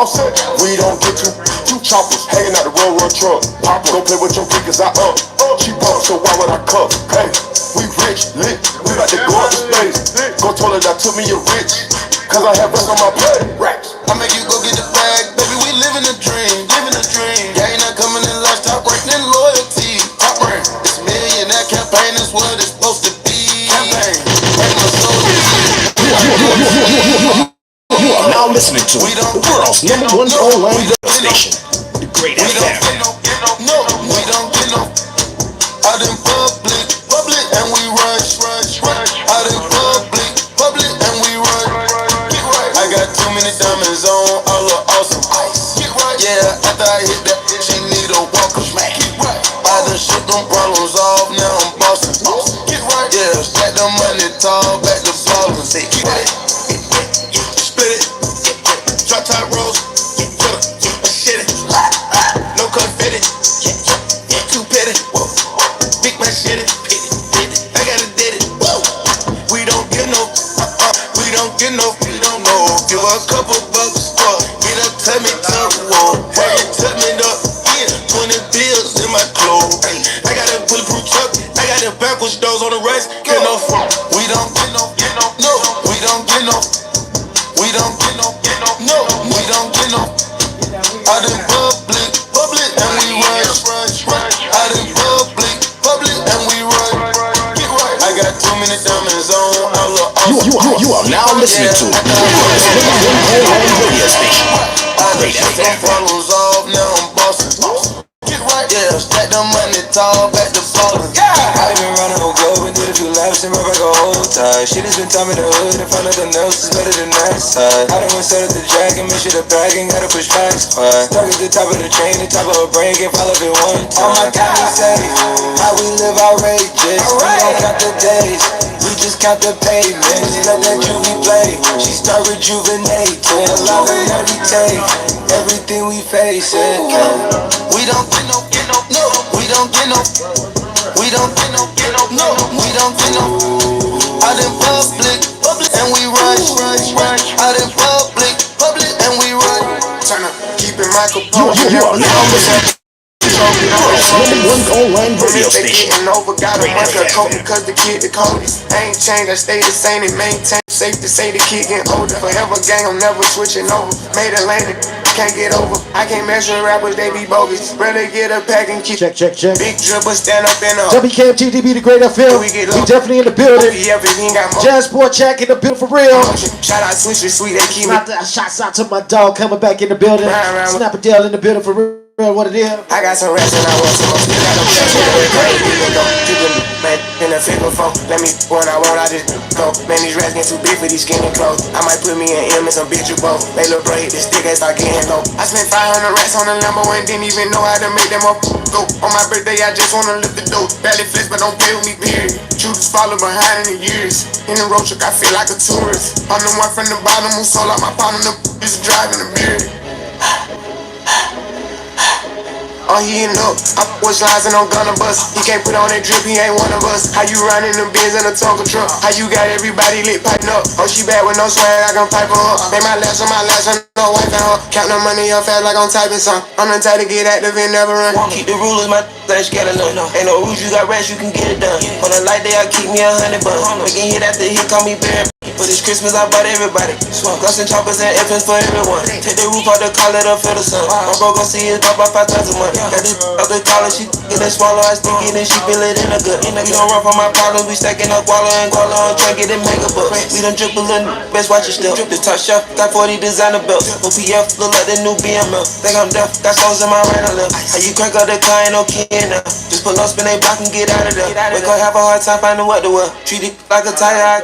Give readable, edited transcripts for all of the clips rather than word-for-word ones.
All set, we don't get two choppers hanging out the railroad truck. Pop, go play with your kid cause I up. She bought, so why would I cuff? Hey, we rich, lit, we about to go up the space. Go told her that took me a rich, cause I have rest on my plate. Racks. I make you go get the bag, baby, we living a dream, living a dream. Yeah, ain't not coming in last, top ranking in loyalty. Top rank, this millionaire campaign is what it's supposed to be. Campaign, bring my soul to You are now listening to the world's #1 online radio station, the Great FM. No, we don't get no. Out in public, and we rush. Out in public, and we run. I got too many diamonds on, all look awesome. Yeah, after I hit that, she need a walker. I done shook them problems off, now I'm bossing. Yeah, stack the money tall, back to ballin'. Split it, drop top rolls, shit it, no confetti, too petty, big man shit it, I gotta did it. We don't get no, we don't know. Give her a couple bucks, get her tummy tuck, hey, tuck me up, 20 bills in my clothes. I got a bulletproof truck, I got the backwards doors on the rest. Get no phone. We don't get no, no, we don't get no. We don't get no, no, we don't get no. Out in public, and we rush. Out in public, and we run. I got too many diamonds on, I look awesome. You are now listening to the world's #1 online radio station, Great FM. Problems off, now I'm bossing. Yeah, stack the money tall, back to ballin'. I been running the globe and did a few laps and right back a whole time. Shit has been time in the hood and found nothing else is better than that side. I done went set at the jack and make sure the bag ain't gotta push back spot. Stuck at the top of the train, the top of a brain, can't fall off it one time. All my guys say, how we live outrageous. We don't count the days, we just count the payments. Let that juvie play, she start rejuvenating. Love and every take, everything we face it. We don't get no, no, we don't get no. We don't get no, no, we don't get no. Out in public, and we rush. Out in public, and we run. Turn up, keep it my composure. You are now listening to the world's #1 online radio station, Got a Great bunch of coke FM. because the kid the coldest. I ain't changed, I stay the same and maintain. Safe to say the kid getting older. Forever gang, I'm never switching over. Made a lane, can't get over. I can't measure rappers, they be bogus. Rather get a pack and keep. Check. Big dribble, stand up in a. WKMTDB, the Great FM. We definitely in the building. Jansport Jack in the building for real. Shout out Switcher Sweet, they keep me. Shouts out to my dog coming back in the building. Snapper Dale in the building for real. What it is? I got some rest and I want some more. Still got no checks. Man, in a figure phone. Let me when I want, I just go. Man, these rats get too big for these skinny clothes. I might put me in M and some bitch or both. They look great, this stick ain't start getting low. I spent 500 rats on a Lambo and didn't even know how to make them up go. On my birthday, I just wanna lift the dough. Barely flex, but don't play with me, period. Shooters follow behind in the years. In the road truck, I feel like a tourist. I'm the one from the bottom who sold out my partner, is driving the beard. Oh, he eating up. I push lines and I'm gonna bust. He can't put on that drip, he ain't one of us. How you riding them Benz in a Tonka truck? How you got everybody lit piping up? Oh, she bad with no swag, I can pipe her up. Make my lash on my lash, and no wife and her. Count the money up fast like I'm typing some. I'm the type to get active and never run. Keep the rulers, my flash got enough. Ain't no rules, you got rats, you can get it done. On a light day, I keep me 100 bucks. Making hit after hit, call me Barry. For this Christmas, I bought everybody. Gloss and choppers and FNs for everyone. Take the roof out the car, let her feel the sun. My bro gon' see it pop by 5 times a month. Got this out the collar, she get that swallow, I stick it and she feel it in a gut. We don't run from my problems, we stacking up Guala and Guala and try get it mega bucks. We done drip a little, best watch your step. The top shelf, got 40 designer belts. OPF, look like the new BML. Think I'm deaf, got souls in my right and left. How you crank up the car, ain't no key in there. Just pull up, spin they block and get out of there. Wake up, have a hard time finding what to wear. Treat it like a tire, I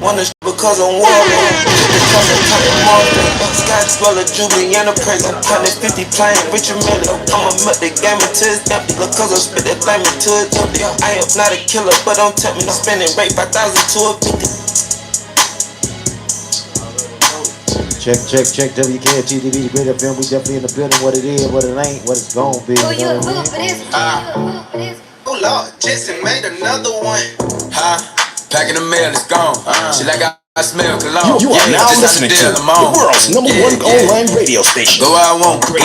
wanna because I'm warm. Because I'm cutting more than Sky Explorer, Jubilee, and a present. 150 playing Richard Miller. I'ma mut the game until it's empty. Look, cause I spit that flame until it's empty. I am not a killer, but don't tempt me. Spending rate 5,000 to a 50. Check. WKMTDB, the Great FM. We definitely in the building. What it is, what it ain't, what it's gon' be. Oh, you a hoop for this? Oh Lord, Jason made another one. Packing the mail, it's gone. She like I I smell cologne. You are now listening to the world's number one online radio station. Go where I want, good.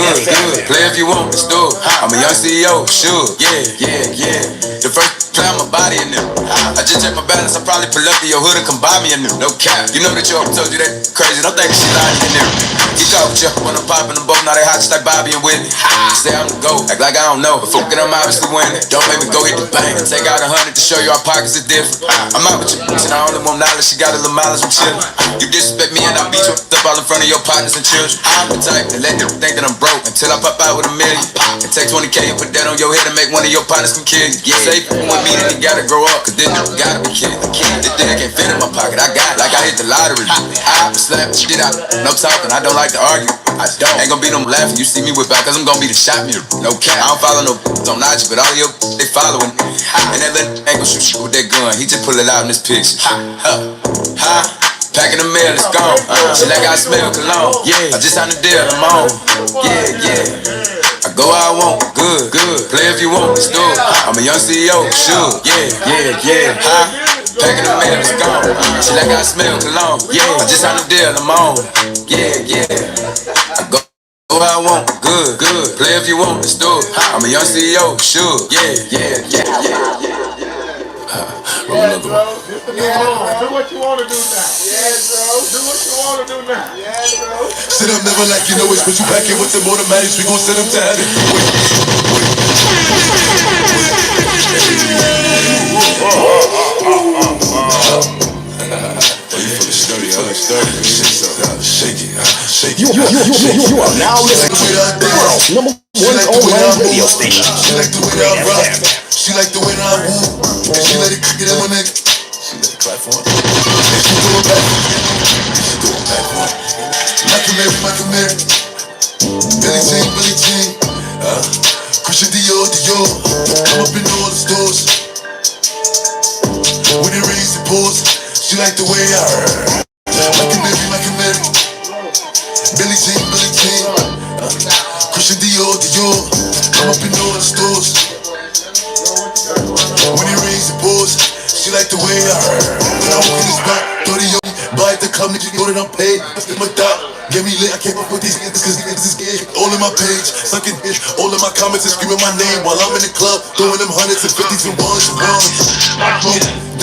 Play if you want, let's do it. I'm a young CEO, sure. Yeah. The first time my body in them. I just check my balance, I probably pull up to your hood and come buy me a new. No cap. You know that your told you that crazy. Don't think she lied in there. He talk with you when I'm popping them both. Now they hot just like Bobby and Whitney. Say I'm the GOAT, act like I don't know. But fucking I'm obviously winning. Don't make me go hit the bank and take out 100 to show you our pockets are different. I'm out with you, and I only want knowledge. She got a little mileage, I'm chillin'. You disrespect me and I beat you up all in front of your partners and children. I'm the type to let them think that I'm broke until I pop out with $1 million. And take 20K and put that on your head and make one of your partners come kill you. Yeah, say with me that you gotta grow up, cause this nigga gotta be killed. This thing can't fit in my pocket, I got it like I hit the lottery. I slap shit out, no talking, I don't like to argue. I don't. Ain't gonna be no laughing, you see me whip out, cause I'm gonna be the shot mirror. No cap, I don't follow no on Nachi, but all of your they following. And that little ain't gon' shoot shit with that gun, he just pull it out in this picture. Packing the mail, it's gone. She like I smell cologne. I just signed the deal, I'm on. Yeah. I go where I want, good. Play if you want, let's do it. I'm a young CEO, sure. Yeah. Packing the mail, it's gone. She like I smell cologne. I just signed the deal, I'm on. Yeah. I go where I want, good. Play if you want, let's do it. I'm a young CEO, sure. Yeah. Yeah, bro. Do what you want to do now. Yeah, bro. Do what you want to do now. Yeah, bro. Sit up, never like you know it. Put you back in with them automatics. We gon' send them to heaven. You are now listening to the world's number one online radio station. She like the way that I rock. She like the way that I woo. And she let it cook it in my neck. She let it clap for it. And she throw it back. Michael Mary. Billie Jean. Christian Dior. I'm up in all the stores. When it rains, it pours. She like the way I Michael Mary. Billie Jean. Christian Dior. I'm up in all the stores. When it rains, it pours. She like the way I when I walk in this spot, 30 on me. Buy at the club, nigga, know that I'm paid. In my thought, get me lit. I can't fuck with these niggas, cause these niggas is gay. All in my page, sucking dick. All in my comments and screaming my name while I'm in the club, throwing them hundreds and fifties and ones.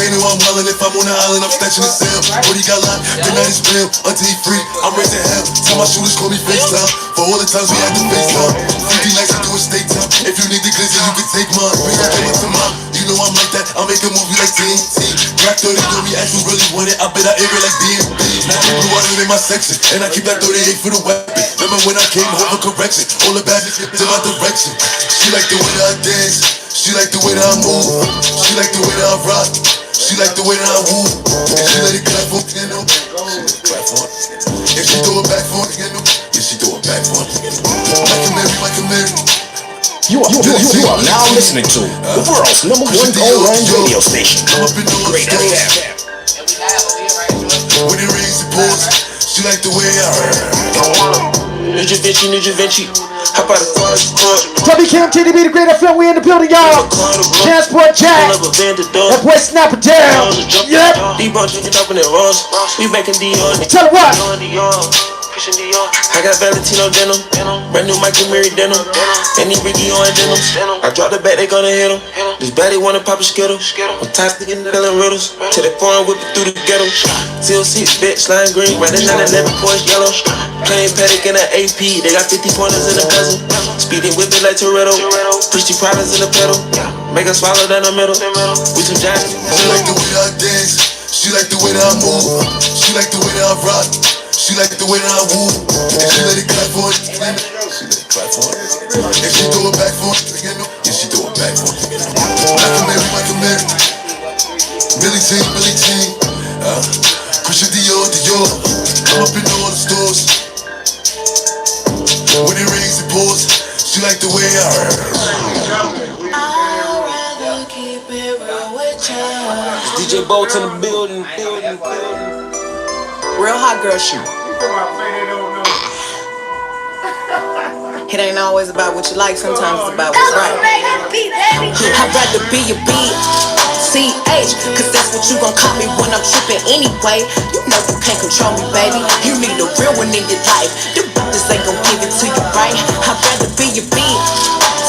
They know I'm wildin'. If I'm on the island, I'm snatching the cell. What he got locked, the night is real. Until he free, I'm raising hell. Tell my shooters call me FaceTime. For all the times we had to FaceTime. 50 nights to do a state time. If you need the glizzy, you can take mine. Bring it to mine. You know I'm like that. I'll make a movie like TNT. Black 30 know me, actually really want it. I bet I air it like DMB. Now I blew out in my section, and I keep that 38 for the weapon. Remember when I came home for correction? All the bad shit in my direction. She like the way that I dance. She like the way that I move. She like the way that I rock. She like the way that I woo. And she let it clap for it, you know. If she throw it back for it, you know. Yeah, she throw it back for it. Michael Mary. You are now listening to the world's number one online radio station, Dagr8fm. When it rains, it pours. She like the way I New Da Vinci. Hop out of court. WKMTDB, the Great FM, we in the building, y'all. Jansport Jack. That boy Snapper down. Yep. D-Bun drinking up in the Ross. We making Dior. Tell her what. I got Valentino denim, brand new Michael Mary denim, any Ricky on denim. I drop the bat, they gonna hit him. This baddie wanna pop a skittle. I'm tired of getting selling riddles. Till they foreign whip it through the ghetto. TLC, bitch, slime green, right in 911, Porsche yellow. Plain Patek in the AP, they got 50 pointers in the bezel. Speeding whip it like Toretto. Push the products in the pedal. Make her swallow down the middle. We some giants. She like the way that I dance. She like the way that I move. She like the way that I rock. She like the way that I woo. And she let it clap for it. She let it clap for it. And she throw it back for it. Yeah, she throw it back for it. Michael Mary. Billie Jean. Christian Dior. I'm up in all the stores. When it rains, it pours. She like the way I I'd rather keep it real with you. DJ Bolt in the building. Real hot girl shoot. It ain't always about what you like, sometimes it's about what's right. I'd rather be a bee CH, cause that's what you gon' call me when I'm trippin' anyway. You know you can't control me, baby. You need a real one in your life. The bitches ain't gon' give it to you right. I'd rather be your bitch.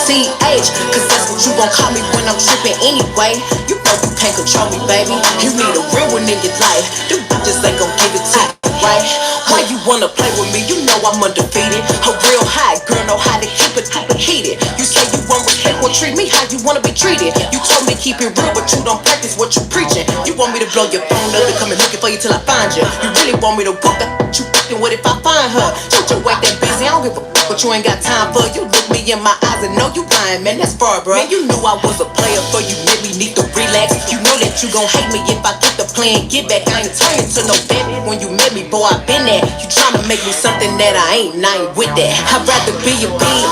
CH, cause that's what you gon' call me when I'm trippin' anyway. You know you can't control me, baby. You need a real one in your life. The bitches ain't gon' give it to you right. Why you wanna play with me? You know I'm undefeated. A real hot girl know how to keep it heated. You say you want respect, well treat me how you wanna be treated. You told me keep it real, but you don't practice what you preaching. You want me to blow your phone up and come and looking for you till I find you. You really want me to whoop that you fucking what if I find her? Don't you wait that busy, I don't give a fuck what you ain't got time for. You look me in my eyes and know you lying, man, that's far, bro. Man, you knew I was a player for you, maybe need to relax. You know that you gon' hate me if I get the plan, get back. I ain't turning to no baby. When you met me, boy, I been there. You tryna make me something that I ain't with that. I'd rather be your bitch.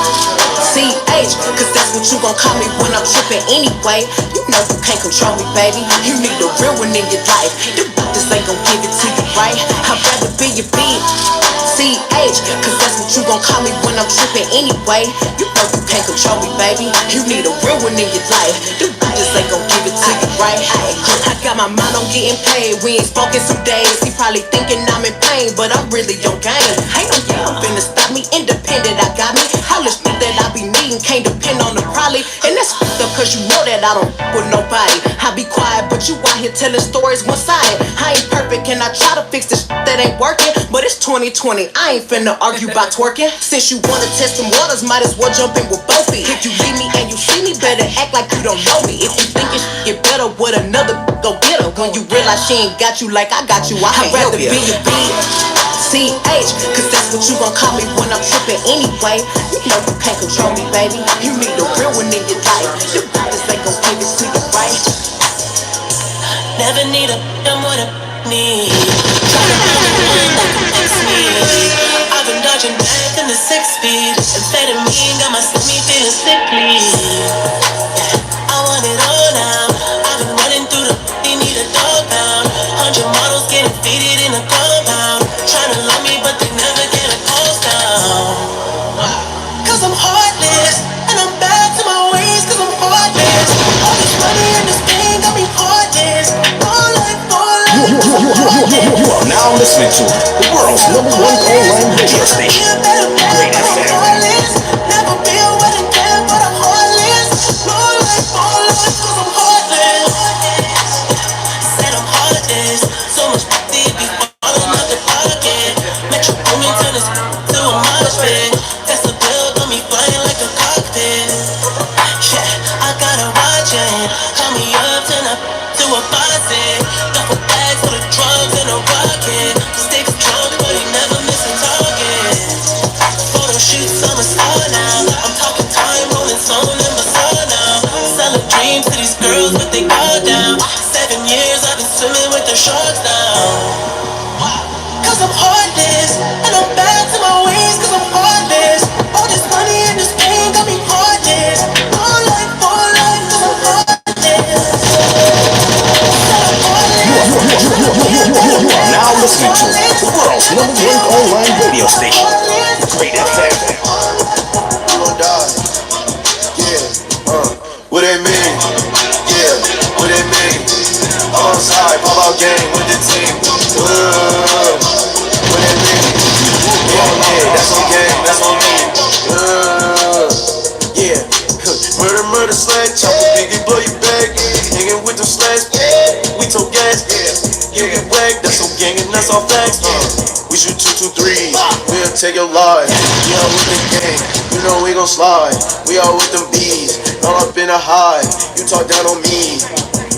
CH, cause that's what you gon' call me when I'm trippin' anyway. You know you can't control me, baby. You need a real one in your life. The bitches ain't gon' give it to you right. I'd rather be your bitch. CH, cause that's what you gon' call me when I'm trippin' anyway. You know you can't control me, baby. You need a real one in your life. The bitches ain't gon' give it to you right. I got my mind on getting paid. We ain't spoken some days. He probably thinking I'm in pain, but I'm really on game. Ain't no you finna stop me. Independent, I got me. All the shit that I be needing can't depend on the probably. And that's fucked up cause you know that I don't with nobody. I be quiet, but you out here telling stories one-sided. I ain't perfect and I try to fix the shit that ain't working, but it's 2020. I ain't finna argue about twerking. Since you wanna test some waters, might as well jump in with both feet. If you leave me and you see me, better act like you don't know me. If you think it get better with another, go get her. When you realize she ain't got you like I got you, I'd rather be your bitch. CH, cause that's what you gon' call me when I'm trippin' anyway. You know you can't control me, baby. You need a real one in your life. The bitches ain't gon' give it to you right. Never need a I'm what I need. Tryna find the one that can fix me. I've been dodging back in the 6 speed. Amphetamine got my stomach feeling sickly. I want it all now. I've been running through the they need a dog pound. 100 models getting faded in a compound. Tryna love me but they never get a pulse down. Cause I'm heartless and I'm back to my ways cause I'm heartless. All this money and this pain got me heartless. You are now listening to the world's #1 online radio station, Dagr8fm. Never be a wedding band, but I'm heartless. No life, cause I'm heartless. Said I'm heartless. So much deep be falling out the pocket. Metro booming turn this to a mosh pit. That's a bill, got me flying like a cockpit. Yeah, I gotta watch it. Call me up, turn up to a faucet. Duffel bags full of drugs and a rocket. Sticks drunk, but he never miss a target. Photo shoots, I'm a star now. I'm talking time, rolling zone in my soul now. Selling dreams to these girls, but they all down. 7 years I've been swimming with the sharks now. Cause I'm heartless, and I'm back to my ways cause I'm heartless. All this money and this pain got me heartless. All life, cause I'm heartless. You are now listening to the world's #1 online radio station, Dagr8fm. You gon' die. Yeah, what it mean? Yeah, what it mean? On side, pop out game with the team. What it mean? Yeah, that's on game, that's on me. Yeah, murder, slang, chopper, biggie, blow you back. Hanging with them slants, we told gas. You get whacked, that's on gang and that's all facts. We shoot 223, we'll take your life. We all with the gang, you know we gon' slide. We all with them bees, all up in a high. You talk down on me,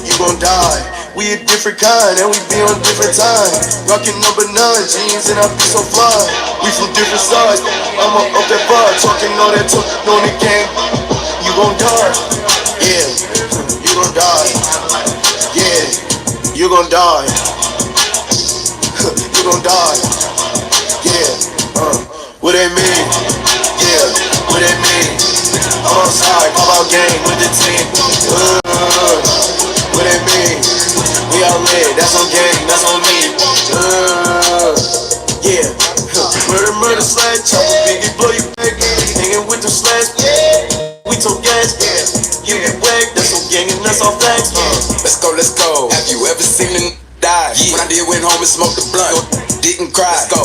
you gon' die. We a different kind and we be on different time. Rockin' number 9 jeans and I be so fly. We from different sides, I'ma up that bar. Talking all that talk on the game. You gon' die, yeah, you gon' die. Yeah, you gon' die. You gon' die. Yeah, what they mean? Yeah, what they mean? I'm outside, pop out game with the team. What they mean? We all lit, that's on game, that's on me. Yeah, murder, slang, chopper, biggie, blow you back. Hanging with them slants, we told gas. You get whacked, that's on gang and that's on flex. Let's go. Have you ever seen a die? Yeah. When I did, went home and smoked the blunt. Didn't cry. Let's go.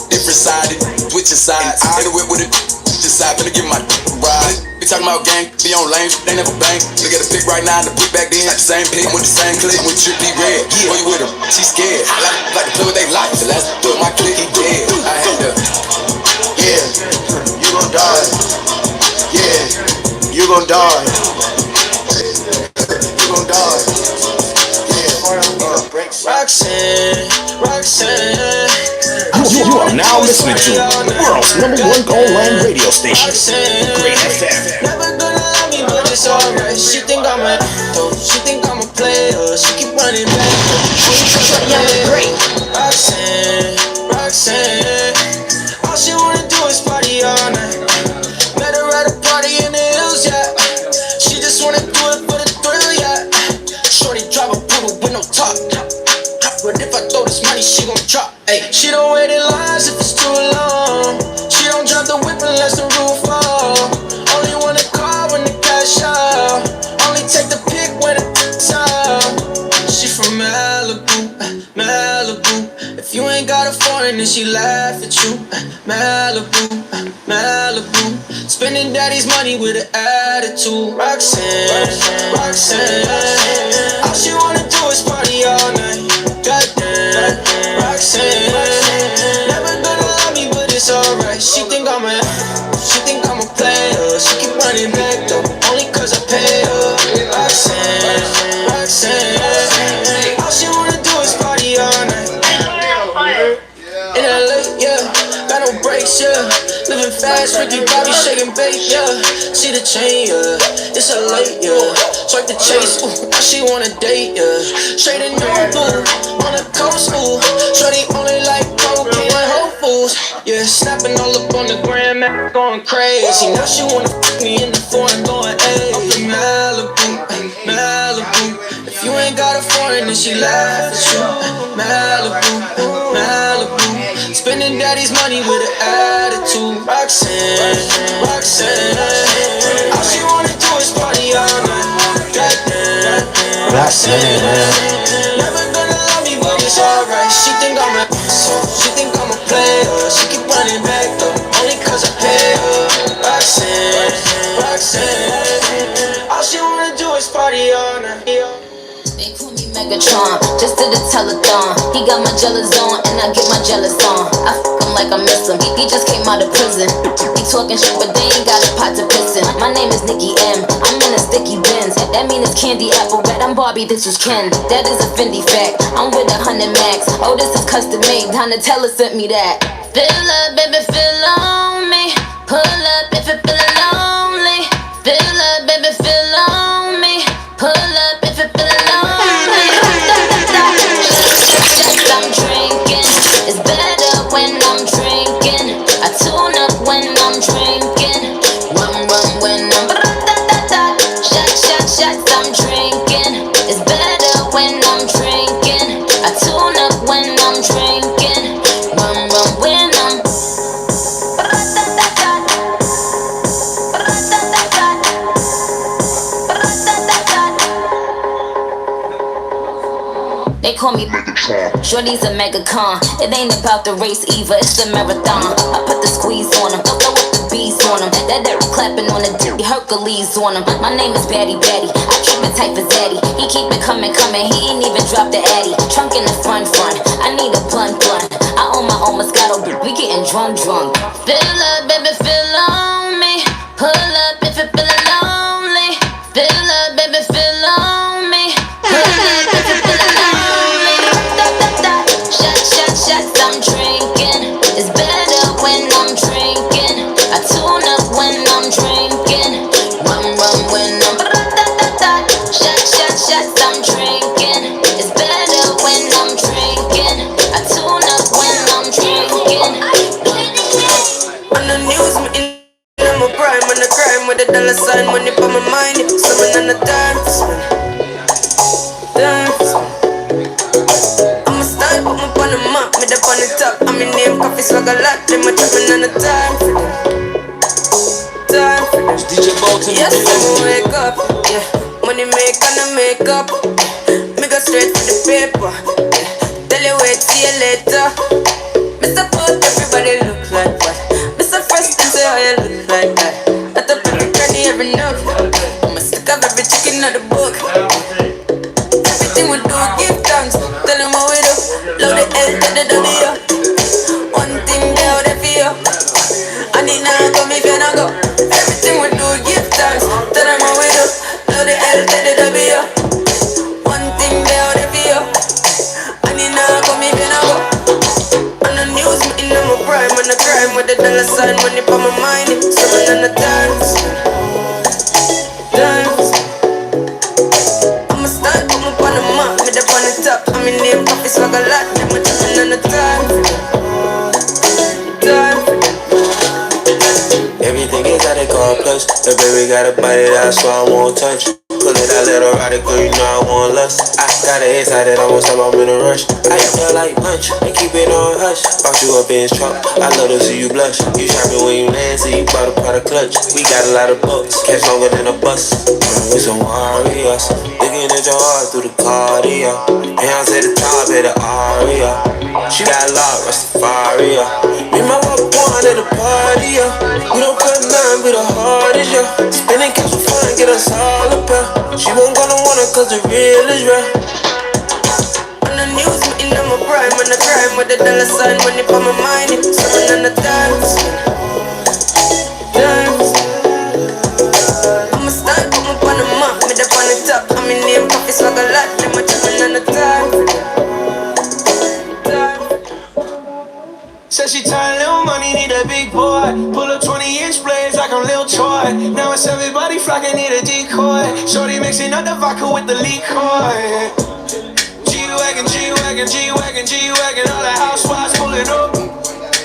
Different sided, switching sides. In the whip with it. Decide finna give my ride. We talking about gang, be on lanes, they never bang. Look at the pick right now and the pick back then. Like the same pick, I'm with the same click. I'm with Trippy Red. Yeah. Boy, you with her, she scared. I like to play with they life. The last put my click, he dead. I had to. Yeah, you gon' die. Yeah, you gon' die. You gon' die. Yeah, Roxanne. You are now listening to the world's #1 online radio station, Dagr8fm. Never gonna love me, but it's alright. She think I'm a though. She think I'm a player. She keep running back. Roxanne. All she wanna do is party all night. Met her at a party in the hills, yeah. She just wanna do it for the thrill, yeah. Shorty drive a poodle with no top. But if I throw this money, she gon' drop. Ay, she don't wait in lines if it's too long. She don't drop the whip unless the roof fall. Only wanna call when the cash out. Only take the pic when it's out. She from Malibu. If you ain't got a foreign, then she laugh at you. Malibu. Spending daddy's money with an attitude. Roxanne. All she wanna do is party all night. Goddamn, Roxanne. Never gonna love me, but it's alright. She think I'm a player. She keep running back though, only cause I pay her. Roxanne. All she wanna do is party all night. In LA, yeah, got no brakes, yeah. Living fast, Ricky Bobby shaking bait, yeah. See the chain, yeah, it's a late, yeah. Swipe the chase, ooh, now she wanna date, yeah. Straight and no boo, on the coast, ooh. Shorty only like cocaine and Whole Foods, yeah. Snapping all up on the gram, going crazy. Now she wanna fuck me in the foreign, going, ayy. Up in Malibu. If you ain't got a foreign, then she laugh at you. Malibu. Spending daddy's money with an attitude. Roxanne. All she wanna do is party all night. Goddamn. Roxanne. Never gonna love me, but it's alright. She think I'm a player. She keep running back though, only cause I pay her. Roxanne. All she wanna do is party all night. They call me Megatron, just did a telethon. He got my jealous on, and I get my jealous on. I fuck him like I miss him. He just came out of prison. He talking shit, but they ain't got a pot to piss in. My name is Nicki M. I'm in a sticky Benz. That mean it's candy apple red. I'm Barbie, this was Ken. That is a Fendi fact. I'm with 100 max. Oh, this is custom made. Donatella sent me that. Fill up, baby, fill on me. Pull up if it feelin' lonely. Fill up, baby, fill on me. Pull up if it feelin' lonely. I'm drinking. It's better when I'm drinking. I tune up when I'm drinking. Rum when I'm shots. I'm drinking. It's better when I'm drinking. I tune up when I'm drinking. Rum when I'm. They call me Shorty's a megacon. It ain't about the race either, it's a marathon. I put the squeeze on him, throw with the bees on him. That Derek clapping on the dick, Hercules on him. My name is Batty. I keep it tight for Zaddy. He keep it coming. He ain't even drop the Addy. Trunk in the front. I need a blunt. I own my own Moscato, we getting drunk. Fill up, baby, fill on me. Pull up if it feelin' lonely. Fill up, baby, fill on me. Pull up if it feelin' lonely. Shots, I'm drinking. It's better when I'm drinking. I tune up when I'm drinking. Rum when I'm. Shots, I'm drinking. It's better when I'm drinking. I tune up when I'm drinking. On the news, I'm a prime on the crime with a dollar sign, money for my mind. Someone on the dance. I'm a style, put me on the map, me up on the top. I'm in name, coffee swag a lot. Them a trapping on the time for them. DJ Bolton. Yes, I'm wake up, yeah. money make and the makeup. Me go straight to the paper. Tell you wait, see you later. Mr. Put everybody look like what? Mr. First and say how you look like that. At the perfect granny every note. I'ma stick up every chicken out the book. Everything we do, give thanks. Tell them how we do. Load the L to the W. One thing they out there for you. I need now come if you not go. Everything we do, give thanks. Tell them how we do. Load the L to the W. One thing they out there for you. I need now come if you not go. On the news, me in my prime. On the crime with the dollar sign. Money for my mind. Seven on the times. I'ma start, put me on the map. Me up on the top. I'm in name, coffee swag a lot. Them a jumping on the time. Everything is how they call plus. The baby got a body that's why I won't touch. Pull it out, let her ride it, girl, you know I want lust. I got it inside that almost time I'm in a rush. I feel like punch and keep it on hush. Box you up in his truck, I love to see you blush. You shopping when you land, so you bought a product clutch. We got a lot of bucks, cash longer than a bus. We some warriors, looking at your heart through the cardio. Hands at the top of the aria. She got a lot, Rastafari. Me my walk one at the party, we don't put nothing but the heart is, spending cash for fun, get us all up, she won't gonna want it cause the real is real. On the news, me in my prime. On the crime with the dollar sign. Money for my mind. Seven on the times. I'ma start, put me on the map. Me up on the top. I'm in name, coffee swag a lot. Them a jumping on the time. Said she tired, little money, need a big boy. Pull up 20-inch blades like I'm Lil Troy. Now it's everybody flocking, need a decoy. Shorty mixing up the vodka with the liquor. G-Wagon, G-Wagon, G-Wagon, G-Wagon. All the housewives pulling up.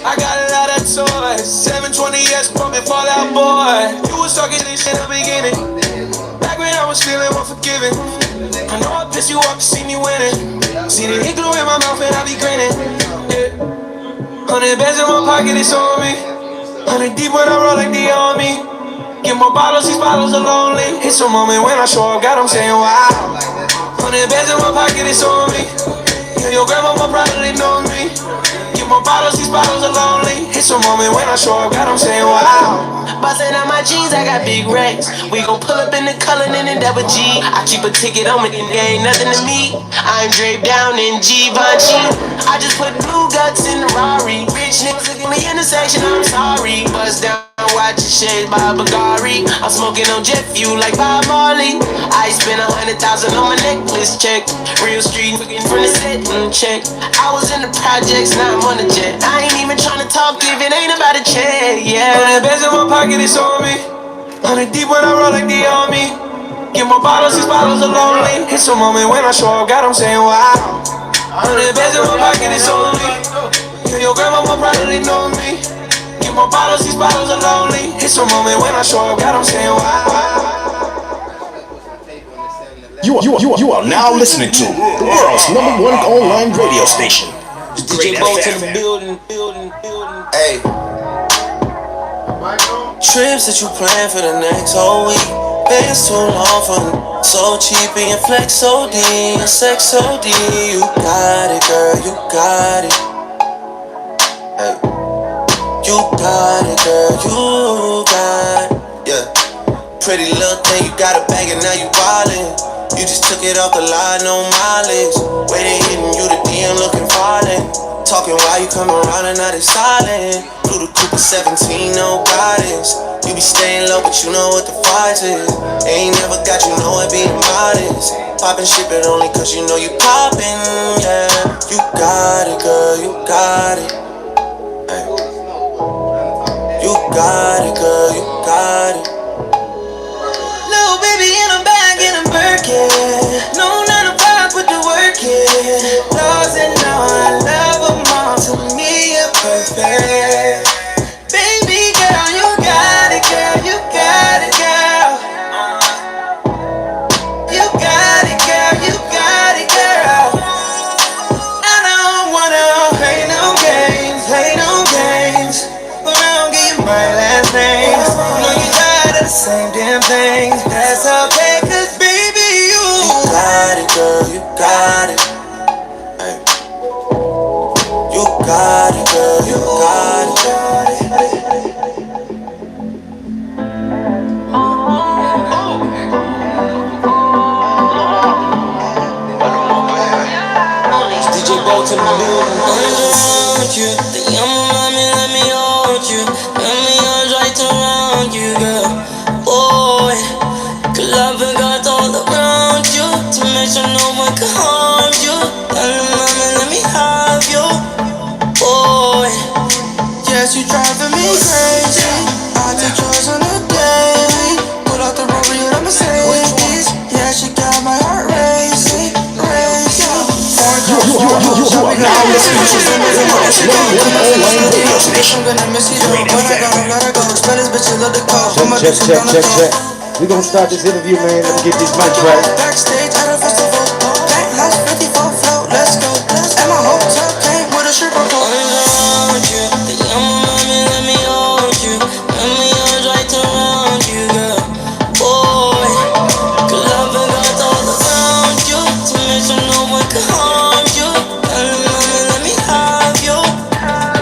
I got a lot of toys. 720S pumping Fallout Boy. You was talking this in the beginning. Back when I was feeling unforgiving. I know I pissed you off to see me winning. See the hit glue in my mouth and I be grinning. Yeah. 100 bands in my pocket, it's on me. 100 deep when I roll like the army. Get more bottles, these bottles are lonely. It's a moment when I show up, God, I'm saying wow. 100 bands in my pocket, it's on me. Yeah, your grandma will probably know me. Get more bottles, these bottles are lonely. It's a moment when I show up, God, I'm saying wow. Bustin' out my jeans, I got big racks. We gon' pull up in the Cullinan and double G. I keep a ticket on me, and there ain't nothing to me. I'm draped down in Givenchy. I just put blue guts in the Rari. Rich niggas look at me in the section, I'm sorry. Bust down, watch your shades by Bulgari. I'm smoking on jet fuel like Bob Marley. I spent 100,000 on my necklace check. Real street, looking from the set and check. I was in the projects, now I'm on the jet. I ain't even tryna talk if it ain't about a check, yeah. 100 bands in my pocket, it's on me. 100 deep when I roll like the army. Get more bottles, these bottles are lonely. It's a moment when I show up, God, I'm saying wow. 100 bands in my pocket, it's on me. Yeah, your grandma will probably know me. Get more bottles, these bottles are lonely. It's a moment when I show up, God, I'm saying wow. You are now listening to the world's #1 online radio station, Dagr8fm. Hey. Trips that you plan for the next whole week. Bands too long for them. So cheap and your flex OD, your sex OD. You got it, girl, you got it. Hey. You got it, girl, you got it. Yeah. Pretty little thing, you got a bag and now you wildin'. You just took it off the line, no mileage. Waiting, hitting you the DM looking violent. Talking while you come around and now they silent. Through the Cooper 17, no guidance. You be staying low, but you know what the fight is. Ain't never got you know it being modest. Poppin' shit, but only cause you know you poppin', yeah. You got it, girl, you got it. Hey. You got it, girl, you got it. Little baby in a bag in a Birkin. No 9 to 5, put the work in. Lost and now I love them all. To me, you're perfect. Baby girl, you got it, girl. You got it, girl. You got it, girl. You got it, girl. I don't wanna play no games, play no games. But I don't give you my last name. No, you tired of the same damn things. That's okay, cause baby, got it. Ay. You got it, girl, you got it. DJ Bolton in the building. Around you, the young mommy, let me hold you. Let me arms right around you, girl. Boy, good love and God all around you to make sure no one can harm you. Young mommy, let me have you, boy. Yes, you driving me crazy. I take yours on the daily. Put out the rubber, you're the Mercedes. Yeah, she got my heart racing, racing. You are now listening to the world's #1 online radio station. Check. We gonna start this interview, man. Let me get these mics right. Backstage at a festival, penthouse 54 float, let's go. At my hotel, came with a stripper pole. Around you, the young mommy, let me hold you. Let me arms right around you, girl. Boy, good love and God all around you to make sure no one can harm you. Young mommy, let me have you,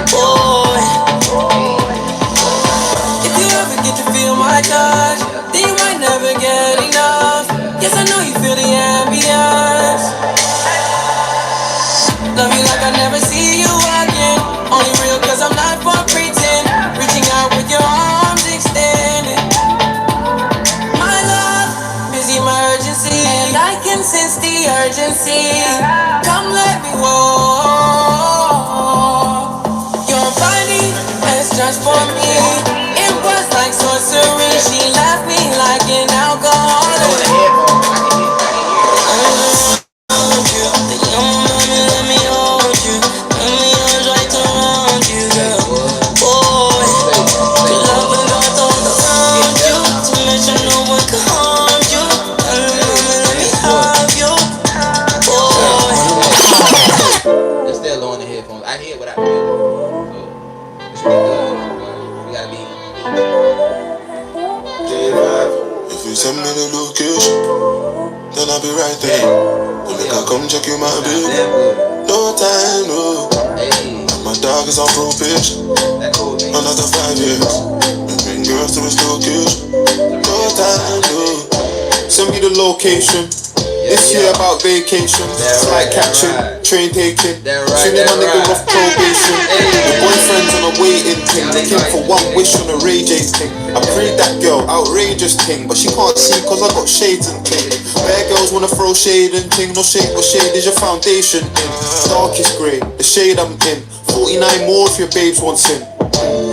boy. If you ever get to feel my touch, then you might never get enough. Yes, I know you feel the ambience. Love you like I never see you again. Only real cause I'm not for pretend. Reaching out with your arms extended. My love, busy my urgency. And I can sense the urgency. Come let me walk. Your body has transformed me. It was like sorcery. She left me like an alcoholic. The young mommy, let me hold you. Let me arms right around you, girl. Boy, good love and God all around you to make sure no one can harm you. Let me have you, boy. It's still low in the headphones. I hear what I feel. So it's pretty good. But we gotta be. If you send me the location, then I'll be right there. When I come check you, my baby. No time, no. My dog is on probation. Another 5 years. We bring girls to his location. No time, no. Send me the location. This year about vacation, flight catching, train taking, sending my nigga off probation. The boyfriend's on a waiting thing, looking for one wish on a Ray J thing. I prayed that girl, outrageous thing, but she can't see cause I got shades and thing. Bad girls wanna throw shade and thing, no shade, what shade is your foundation in? Darkest grey, the shade I'm in, 49 more if your babes want sin.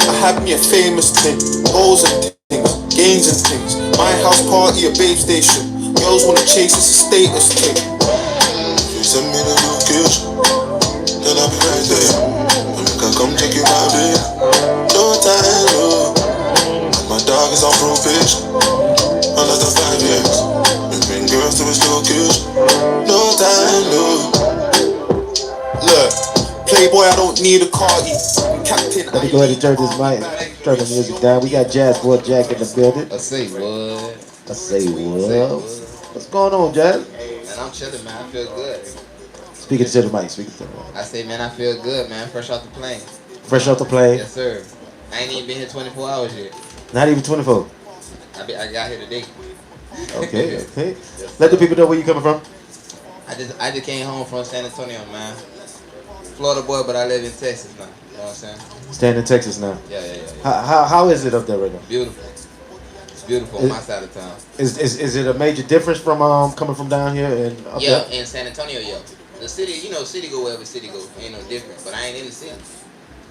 I had me a famous thing, goals and things, gains and things. My house party, a babe station. Girls wanna chase, it's a status thing. If you send me the location, then I'll be right there. And we can come check you out there. No time, no. And my dog is on probation. Another 5 years. We bring girls to his location. No time, no. Look, Playboy, I don't need a cardi. Captain. Let me go ahead and turn this mic, turn the music down. We got Jansport Jack in the building. I say what? I say what? What's going on, Jazz? Man, I'm chilling, man. I feel good. Speaking to the mic, speaking to the mic. I say, man, I feel good, man. Fresh off the plane. Fresh off the plane? Yes, sir. I ain't even been here 24 hours yet. Not even 24? I got here today. Okay. Yes, Let the people know where you coming from. I just came home from San Antonio, man. Florida boy, but I live in Texas now. You know what I'm saying? Staying in Texas now. Yeah. How is it up there right now? Beautiful. It's beautiful on my side of town. Is it a major difference from coming from down here and up Yeah, there? in San Antonio, yeah. The city, city go wherever city go. Ain't no different. But I ain't in the city.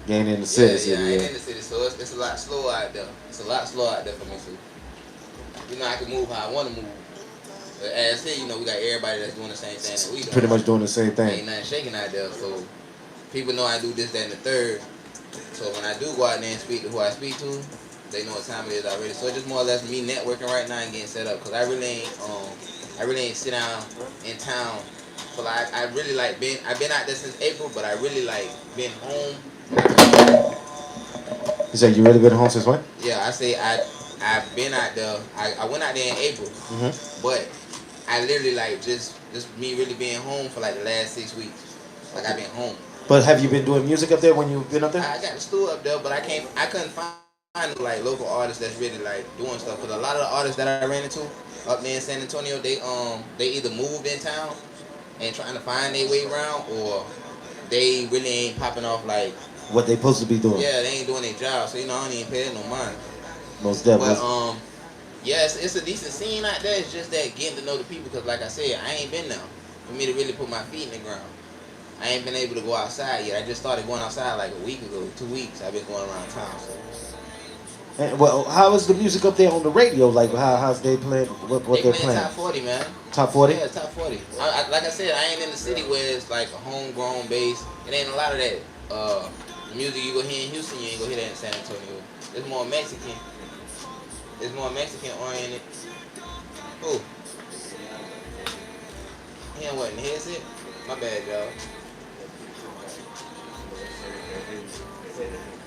You ain't in the city. Yeah, I ain't in the city, so it's a lot slower out there. It's a lot slower out there for me too. I can move how I want to move. But as I said, we got everybody that's doing the same thing that we do. Pretty much doing the same thing. Ain't nothing shaking out there, so people know I do this, that, and the third. So when I do go out there and speak to who I speak to, they know what time it is already. So it's just more or less me networking right now and getting set up. Cause I really ain't sit down in town. So I've been out there since April, but I really been home. You say you really been home since when? Yeah, I say I've been out there. I went out there in April, but I literally like just me really being home for like the last 6 weeks. Like I've been home. But have you been doing music up there when you've been up there? I got the stool up there, but I couldn't find like local artists that's really like doing stuff. Cause a lot of the artists that I ran into up there in San Antonio, they either moved in town and trying to find their way around, or they really ain't popping off like what they supposed to be doing. Yeah, they ain't doing their job, so I don't even pay it no mind. Most definitely. But yeah, it's a decent scene out there. It's just that getting to know the people, cause like I said, I ain't been there for me to really put my feet in the ground. I ain't been able to go outside yet. I just started going outside like a week ago, 2 weeks. I've been going around town. So. And, well, how is the music up there on the radio? Like, how's they playing? What they're playing? Top 40, man. Top 40? Yeah, top 40. Like I said, I ain't in the city where it's like a homegrown base. It ain't a lot of that music you go hear in Houston. You ain't go hear that in San Antonio. It's more Mexican. It's more Mexican oriented. Who? He ain't what in the headset? My bad, y'all.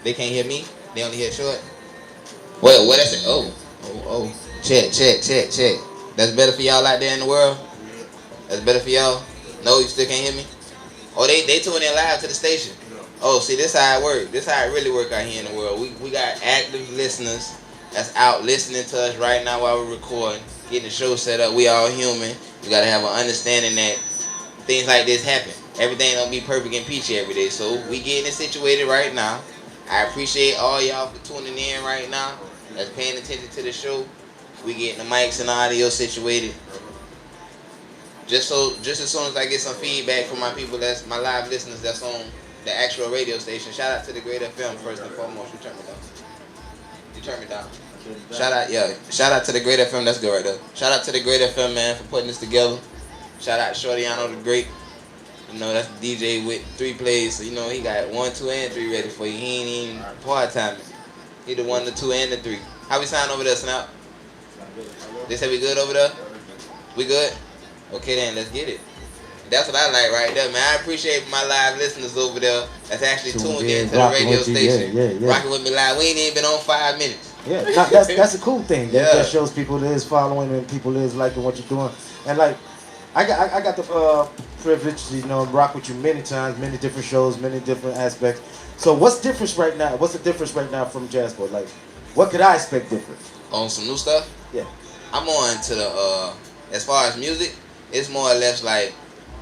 They can't hear me. They only hear short. Well, what is it? Oh. Check. That's better for y'all out there in the world? That's better for y'all? No, you still can't hear me? Oh, they tune in live to the station. Oh, see, this how it work. This how it really work out here in the world. We got active listeners that's out listening to us right now while we're recording, getting the show set up. We all human. You gotta have an understanding that things like this happen. Everything don't be perfect and peachy every day. So we getting it situated right now. I appreciate all y'all for tuning in right now. That's paying attention to the show. We getting the mics and the audio situated. Just as soon as I get some feedback from my people, that's my live listeners that's on the actual radio station. Shout out to the Dagr8fm first and foremost. You turn me down. Shout out to the Dagr8fm. That's good right there. Shout out to the Dagr8fm, man, for putting this together. Shout out Shortyano the Great. You know, that's the DJ with 3 plays, so you know he got 1, 2, and 3 ready for you. He ain't even part-timing. He the 1, the 2, and the 3. How we sound over there, Snap? They say we good over there? We good? Okay then, let's get it. That's what I like right there, man. I appreciate my live listeners over there that's actually tuned in to the radio station. Yeah. Rocking with me live. We ain't even been on 5 minutes. Yeah, that's a cool thing. That shows people that is following and people that is liking what you're doing. And like, I got the privilege to rock with you many times, many different shows, many different aspects. So what's different right now? What's the difference right now from Jansport? Like, what could I expect different? On some new stuff? Yeah. I'm on to the as far as music, it's more or less like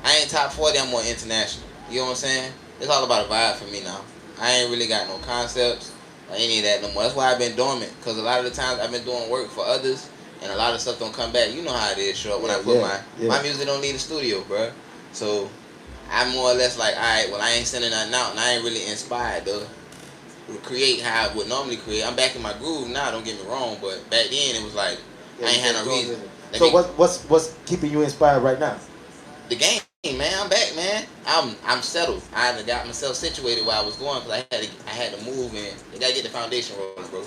I ain't top 40. I'm more international. You know what I'm saying? It's all about a vibe for me now. I ain't really got no concepts or any of that no more. That's why I've been dormant, because a lot of the times I've been doing work for others. And a lot of stuff don't come back. You know how it is, short. When I put my music don't need a studio, bro. So I'm more or less like, all right, well, I ain't sending nothing out, and I ain't really inspired to create how I would normally create. I'm back in my groove now. Don't get me wrong, but back then it was like I ain't had no reason. So what's keeping you inspired right now? The game, man. I'm back, man. I'm settled. I got myself situated where I was going, because I had to move in. They gotta get the foundation rolling, bro.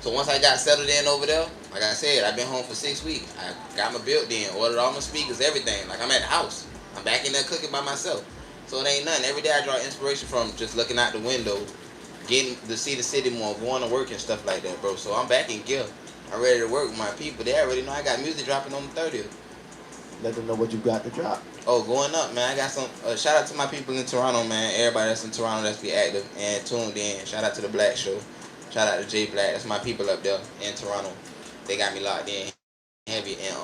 So once I got settled in over there, like I said, I've been home for 6 weeks. I got my built in, ordered all my speakers, everything. Like I'm at the house. I'm back in there cooking by myself. So it ain't nothing. Every day I draw inspiration from just looking out the window, getting to see the city more, going to work and stuff like that, bro. So I'm back in gear. I'm ready to work with my people. They already know I got music dropping on the 30th. Let them know what you got to drop. Oh, going up, man. I got some. Shout out to my people in Toronto, man. Everybody that's in Toronto that's be active and tuned in. Shout out to the Black Show. Shout out to J Black. That's my people up there in Toronto. They got me locked in heavy. And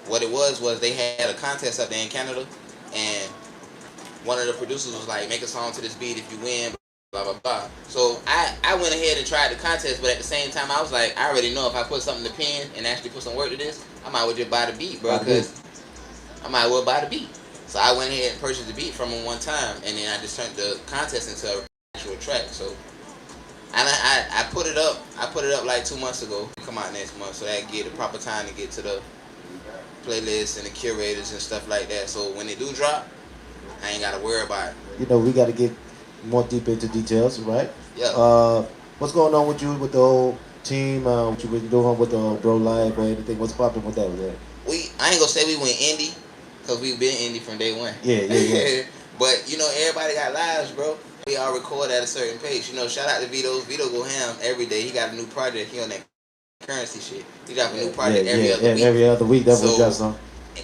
what it was they had a contest up there in Canada, and one of the producers was like, make a song to this beat if you win, blah blah blah. So I went ahead and tried the contest, but at the same time I was like, I already know if I put something to pen and actually put some work to this, I might as well just buy the beat, bro, because I might as well buy the beat. So I went ahead and purchased the beat from him one time, and then I just turned the contest into an actual track. So and I put it up. I put it up like 2 months ago. Come out next month, so that get the proper time to get to the playlists and the curators and stuff like that. So when they do drop, I ain't gotta worry about it. You know, we gotta get more deep into details, right? Yeah. What's going on with you with the whole team? What you been doing with the Bro Live or anything? What's popping with that? I ain't gonna say we went indie, cause we've been indie from day one. Yeah. But you know, everybody got lives, bro. We all record at a certain pace. You know, shout out to Vito. Vito go ham every day. He got a new project. He on that currency shit. He got a new project every other week. Every other week, that was just on.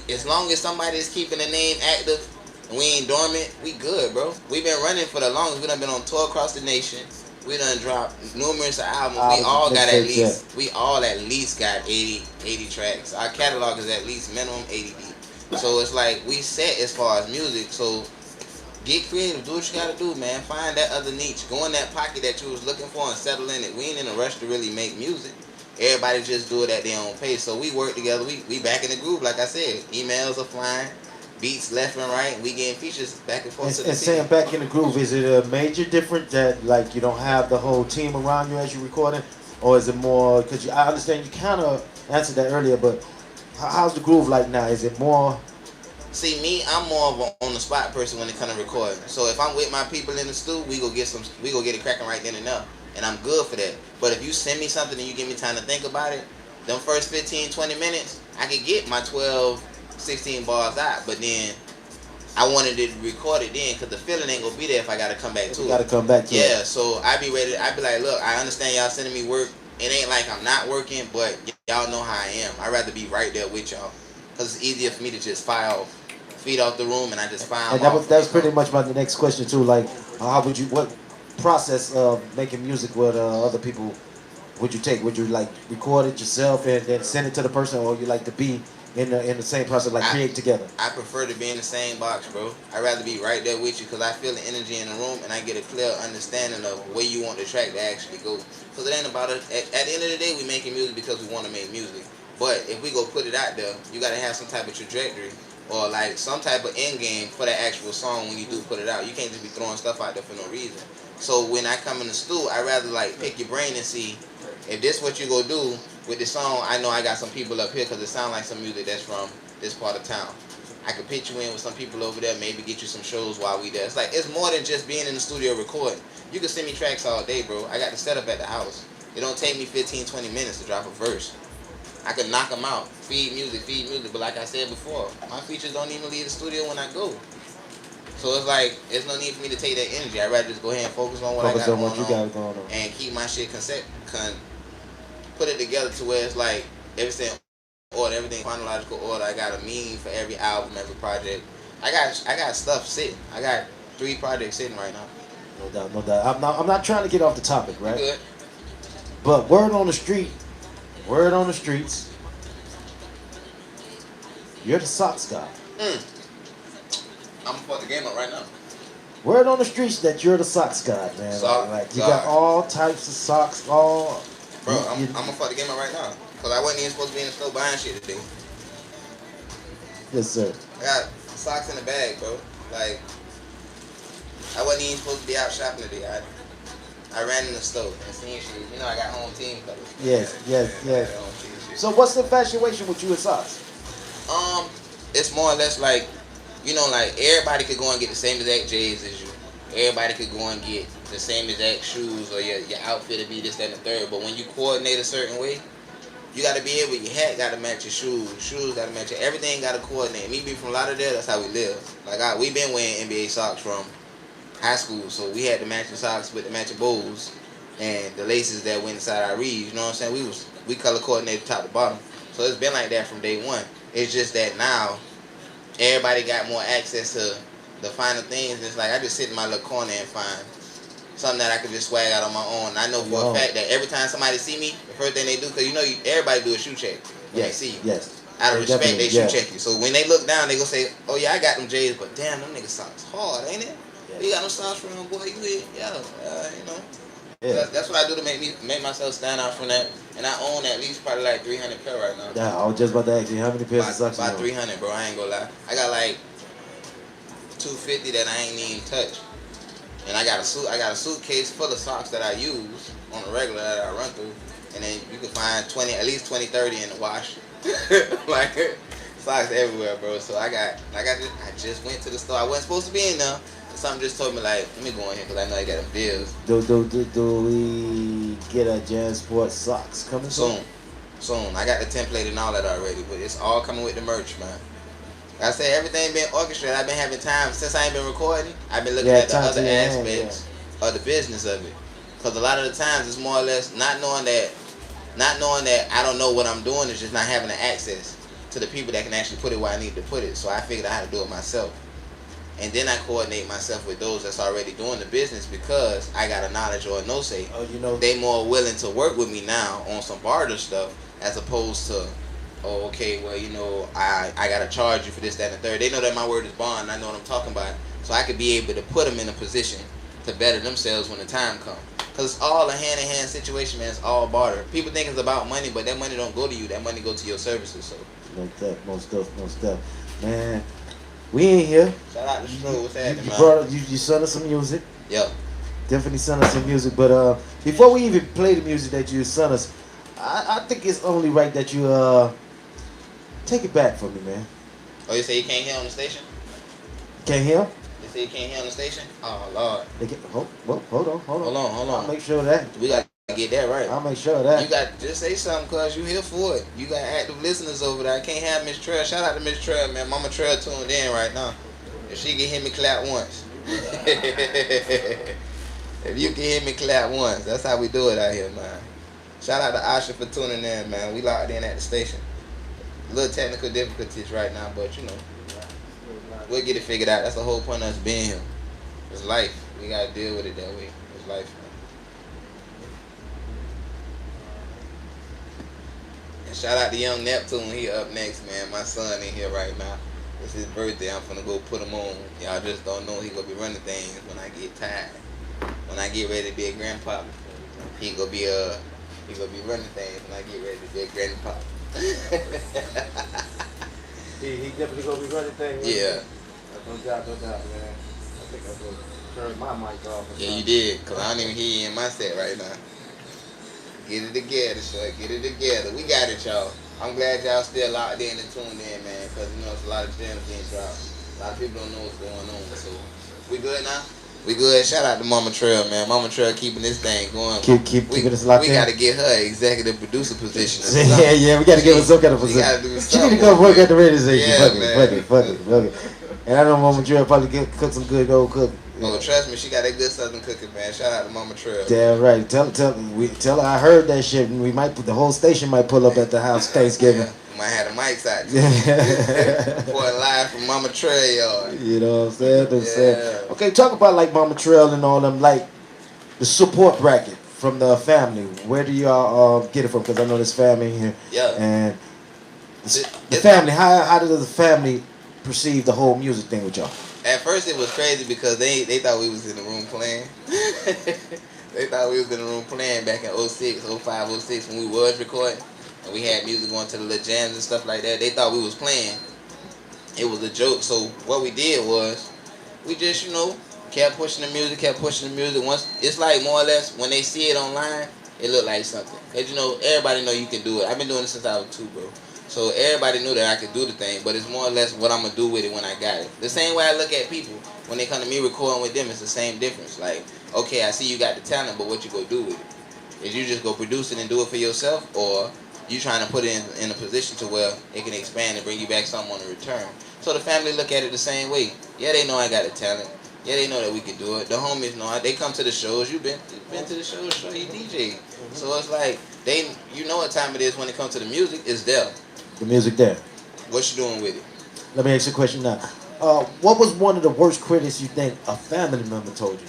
as long as somebody is keeping the name active and we ain't dormant, we good, bro. We been running for the longest. We done been on tour across the nation. We done dropped numerous albums. We all got at least, we all at least got 80 tracks. Our catalog is at least minimum 80 deep. So it's like we set as far as music. So get creative, do what you gotta do, man. Find that other niche. Go in that pocket that you was looking for and settle in it. We ain't in a rush to really make music. Everybody just do it at their own pace. So we work together. We back in the groove, like I said. Emails are flying, beats left and right. We getting features back and forth. And saying back in the groove, is it a major difference that like you don't have the whole team around you as you're recording, or is it more? Because I understand you kind of answered that earlier, but how's the groove like now? Is it more? See me, I'm more of a on the spot person when it comes to recording. So if I'm with my people in the studio, we go get it cracking right then and there. And I'm good for that. But if you send me something and you give me time to think about it, them first 15, 20 minutes, I could get my 12, 16 bars out. But then I wanted to record it then because the feeling ain't going to be there if I got to come back to it. You got to come back to it. Yeah, so I be ready. I be like, look, I understand y'all sending me work. It ain't like I'm not working, but y'all know how I am. I'd rather be right there with y'all because it's easier for me to just feed off the room and I just file. And that was pretty much my next question too. Like, how would you, what process of making music with other people would you take? Would you like record it yourself and then send it to the person, or you like to be in the same process, like create together? I prefer to be in the same box, bro. I'd rather be right there with you because I feel the energy in the room and I get a clear understanding of where you want the track to actually go. Because it ain't about it. At the end of the day, we making music because we want to make music. But if we go put it out there, you got to have some type of trajectory or like some type of end game for that actual song when you do put it out. You can't just be throwing stuff out there for no reason. So when I come in the studio, I rather like pick your brain and see if this what you go do with this song. I know I got some people up here because it sounds like some music that's from this part of town. I could pitch you in with some people over there, maybe get you some shows while we there. It's like, it's more than just being in the studio recording. You can send me tracks all day, bro. I got the setup at the house. It don't take me 15, 20 minutes to drop a verse. I could knock them out, feed music, but like I said before, my features don't even leave the studio when I go. So it's like, there's no need for me to take that energy. I'd rather just go ahead and focus on what I got going on and keep my shit put it together to where it's like everything order, everything chronological order. I got a meaning for every album, every project. I got stuff sitting. I got 3 projects sitting right now. No doubt, no doubt. I'm not trying to get off the topic, right? Good. But word on the streets, you're the socks guy. I'm gonna fuck the game up right now. Word on the streets that you're the socks guy, man. Like you got all types of socks, all. Bro, I'm gonna fuck the game up right now. Cause I wasn't even supposed to be in the store buying shit today. Yes, sir. I got socks in the bag, bro. Like, I wasn't even supposed to be out shopping today. I ran in the store and seen shit. You know, I got home team colors. Yes. So what's the infatuation with you and socks? It's more or less like, you know, like everybody could go and get the same exact J's as you. Everybody could go and get the same exact shoes or your outfit to be this, that, and the third. But when you coordinate a certain way, you got to be able, your hat got to match your shoes got to match your, everything got to coordinate. Me being from Lauderdale, that's how we live. Like, we been wearing NBA socks from high school, so we had the matching socks with the matching bows and the laces that went inside our reeds. You know what I'm saying? We color coordinated top to bottom. So it's been like that from day one. It's just that now everybody got more access to the finer things. It's like I just sit in my little corner and find something that I could just swag out on my own. And I know for a fact that every time somebody see me, the first thing they do, because you know everybody do a shoe check when they see you. Yes. Out of respect, they shoe check you. So when they look down, they go say, "Oh yeah, I got them J's, but damn, them niggas socks hard, ain't it? Yeah. You got them socks from boy, you hit, you know." Yeah. That's what I do to make myself stand out from that. And I own at least probably like 300 pair right now. Yeah, I was just about to ask you how many pairs of socks you own? About 300, bro. I ain't gonna lie. I got like 250 that I ain't even touched. And I got a suitcase full of socks that I use on the regular that I run through. And then you can find at least 20, 30 in the wash. Like socks everywhere, bro. So I just went to the store. I wasn't supposed to be in there. Something just told me like, let me go in here because I know I got them deals. Do we get a Jansport socks coming soon? Soon. I got the template and all that already, but it's all coming with the merch, man. Like I said, everything been orchestrated. I've been having time since I ain't been recording. I've been looking at the other aspects of the business of it. Because a lot of the times it's more or less not knowing that I don't know what I'm doing. It's just not having the access. to the people that can actually put it where I need to put it. So I figured I had to do it myself. And then I coordinate myself with those that's already doing the business because I got a knowledge or a no say. Oh, you know, they more willing to work with me now on some barter stuff as opposed to, oh, okay, well, you know, I gotta charge you for this, that, and the third. They know that my word is bond. I know what I'm talking about, so I could be able to put them in a position to better themselves when the time comes. Cause it's all a hand-in-hand situation, man. It's all barter. People think it's about money, but that money don't go to you. That money go to your services. So. Most stuff, man. We ain't here. Shout out to Stro. What's happening, man? You sent us some music. Yeah. Definitely sent us some music. But before we even play the music that you sent us, I think it's only right that you take it back for me, man. Oh, you say you can't hear on the station? Can't hear? You say you can't hear on the station? Oh, Lord. Hold on. I'll make sure of that. We got to get that right. I'll make sure of that. You got to just say something because you here for it. You got active listeners over there. I can't have Miss Trail. Shout out to Miss Trail, man. Mama Trail tuned in right now. If she can hear me clap once. If you can hear me clap once. That's how we do it out here, man. Shout out to Asha for tuning in, man. We locked in at the station. A little technical difficulties right now, but you know, we'll get it figured out. That's the whole point of us being here. It's life. We got to deal with it that way. It's life, man. And shout out to Young Neptune. He up next, man. My son in here right now. It's his birthday. I'm finna go put him on. Y'all just don't know he gonna be running things when I get tired. When I get ready to be a grandpa, he gonna be running things when I get ready to be a grandpa. he definitely gonna be running things. Yeah. No doubt, man. I think I'm gonna turn my mic off. Yeah, you did, cause I don't even hear you in my set right now. Get it together, short. Get it together. We got it, y'all. I'm glad y'all still locked in and tuned in, man, because you know it's a lot of gems getting dropped. A lot of people don't know what's going on, so we good now? We good. Shout out to Mama Trail, man. Mama Trail keeping this thing going. Keeping this locked in. We got to get her executive producer position. Yeah, we got to give her some kind of position. She need to go work at the radio station. Fuck it. And I know Mama Trail probably cook some good old cook. Oh, trust me, she got that good southern cooking, man. Shout out to Mama Trail. Damn right. Tell her I heard that shit, and we might the whole station might pull up at the house Thanksgiving. Yeah. Might have the mics out. Reporting live from Mama Trail, y'all. You know what I'm saying? Okay, talk about like Mama Trail and all them, like the support bracket from the family. Where do y'all get it from? Because I know this family here. Yeah. And the family. How does the family perceive the whole music thing with y'all? At first it was crazy because they thought we was in the room playing. They thought we was in the room playing back in 06, 05, 06 when we was recording. And we had music going to the little jams and stuff like that. They thought we was playing. It was a joke. So what we did was we just, you know, kept pushing the music. Once it's like more or less when they see it online, it look like something. Cause you know, everybody know you can do it. I've been doing this since I was 2, bro. So everybody knew that I could do the thing, but it's more or less what I'm gonna do with it when I got it. The same way I look at people when they come to me recording with them, it's the same difference. Like, okay, I see you got the talent, but what you gonna do with it? Is you just go produce it and do it for yourself, or you trying to put it in a position to where it can expand and bring you back something on the return? So the family look at it the same way. Yeah, they know I got the talent. Yeah, they know that we can do it. The homies know it. They come to the shows. You've been to the shows, show you DJ. So it's like you know what time it is when it comes to the music. It's there. The music there. What you doing with it? Let me ask you a question now. What was one of the worst critics you think a family member told you?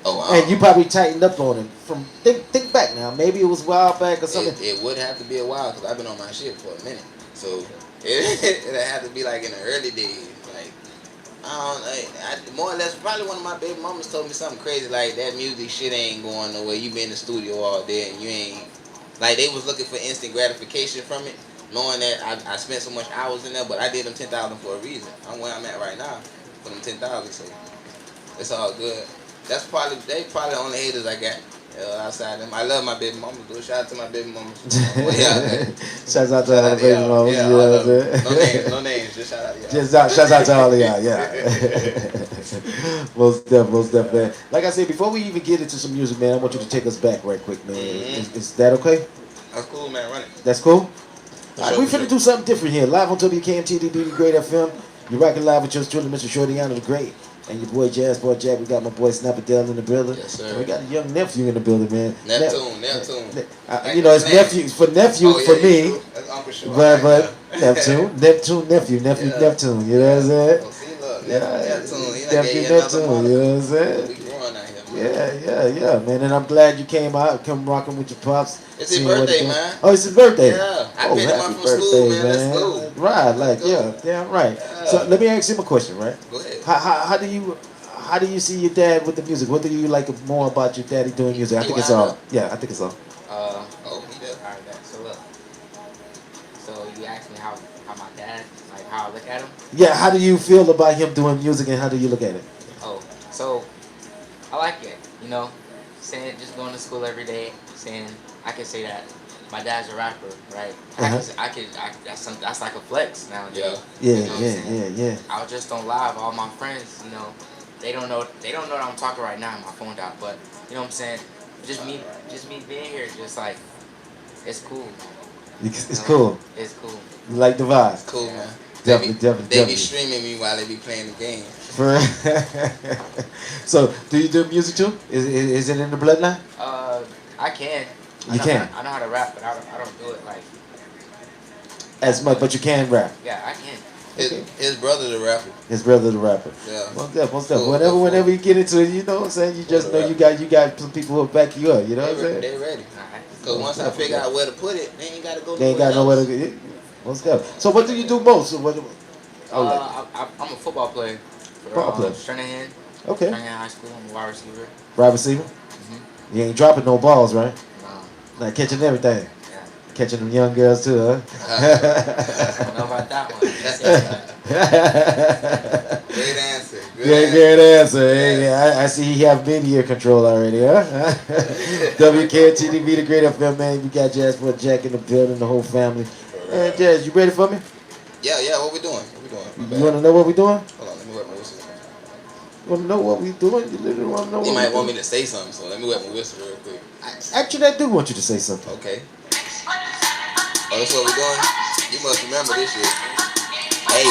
Oh, and you probably tightened up on it. From think back now. Maybe it was a while back or something. It would have to be a while because I've been on my shit for a minute. So it'd have to be like in the early days. Like more or less, probably one of my baby mamas told me something crazy like that music shit ain't going nowhere. You been in the studio all day and you ain't. Like they was looking for instant gratification from it, knowing that I spent so much hours in there, but I did them 10,000 for a reason. I'm where I'm at right now for them 10,000, so it's all good. They probably the only haters I got outside them. I love my baby mama, though. Shout out to my baby mama. Shouts out to all the baby mamas. Yeah, no names, just shout out to y'all. Shouts out to all of y'all, yeah. Most definitely, man. Like I said, before we even get into some music, man, I want you to take us back right quick, man. Mm-hmm. Is that okay? That's cool, man. Run it. That's cool? All right, we finna do something different here. Live on WKMTDB, Dagr8fm. You're rocking live with yours truly, Mr. Shortiana the Great. And your boy Jansport Jack. We got my boy Snapper Dell in the building. Yes, sir. And we got a young nephew in the building, man. Neptune. You know, it's nephew for nephew for me. That's Uncle Sure. But Neptune. Neptune. You know what I'm saying? Oh, see, look, Yeah, Neptune. He done Nephew, gave you another Neptune. moniker. You know what I'm saying? We growing out here, man. Yeah, man. And I'm glad you came out, come rocking with your pops. It's his seeing what birthday, he doing. man. Oh, it's his birthday. Yeah, I Oh, picked him happy up from school, man. Let's go. Right, like, Let's go. yeah, damn right. Yeah. So let me ask him a question, right? Go ahead. How do you see your dad with the music? What do you like more about your daddy doing music? I think it's all. Yeah, I think it's all. He does. Alright, so look. So you asked me how my dad, like how I look at him? Yeah, how do you feel about him doing music and how do you look at it? Oh, so I like it, you know, saying just going to school every day, saying I can say that my dad's a rapper, right? That's like a flex nowadays. Yeah, you know yeah. I just don't lie. All my friends, you know, they don't know that I'm talking right now. My phone out, but you know what I'm saying. Just me being here, just like it's cool. It's cool. It's cool. You like the vibe? It's cool, man. Definitely. They be streaming me while they be playing the game. So, do you do music too? Is it in the bloodline? I can. You can. I know how to rap, but I don't do it like as much, but you can rap. Yeah, I can. His brother the rapper. His brother the rapper. Yeah. Most definitely. Whenever you get into it, you know what I'm saying. You just know you got some people who will back you up. You know what I'm saying. They ready. Cause once I figure out where to put it, they ain't gotta go. They ain't got nowhere to go. Most definitely. So what do you do most? I'm a football player. Football player. Stranahan. Okay. Stranahan High School. I'm a wide receiver. Wide receiver. Mm-hmm. You ain't dropping no balls, right? No. Like catching everything. Yeah. Catching them young girls too, huh? I don't know about that one. Great answer. Great answer. Hey, I see he have media control already, huh? WKMTDB, the Great FM, man. We got Jansport Jack in the building, the whole family. And Jazz, you ready for me? Yeah. What we doing? You want to know what we doing? Hold on, let me wet my whistle. You want to know what we doing? You literally want to know what You we might doing? want me to say something, so let me wet my whistle real quick. Actually, I do want you to say something. Okay. Oh, that's what we doing? You must remember this shit. Hey,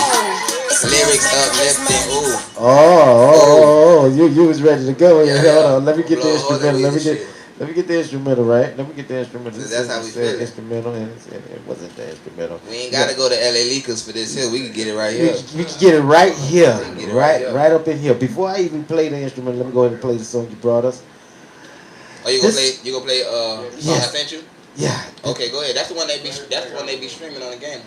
lyrics uplifting. Ooh. Oh, you was ready to go. Yeah, Hold on, let me get the Blow instrumental. all that Let me get the instrumental right. Let me get the instrumental. That's how we feel it. Instrumental, and it wasn't the instrumental. We ain't gotta go to LA Lakers for this here. We can get it right here. We can get it right here, Get it right up in here. Before I even play the instrument, let me go ahead and play the song you brought us. Oh, you gonna play? You gonna play? Song I sent you? Yeah. Okay, go ahead. That's the one they be streaming on the game.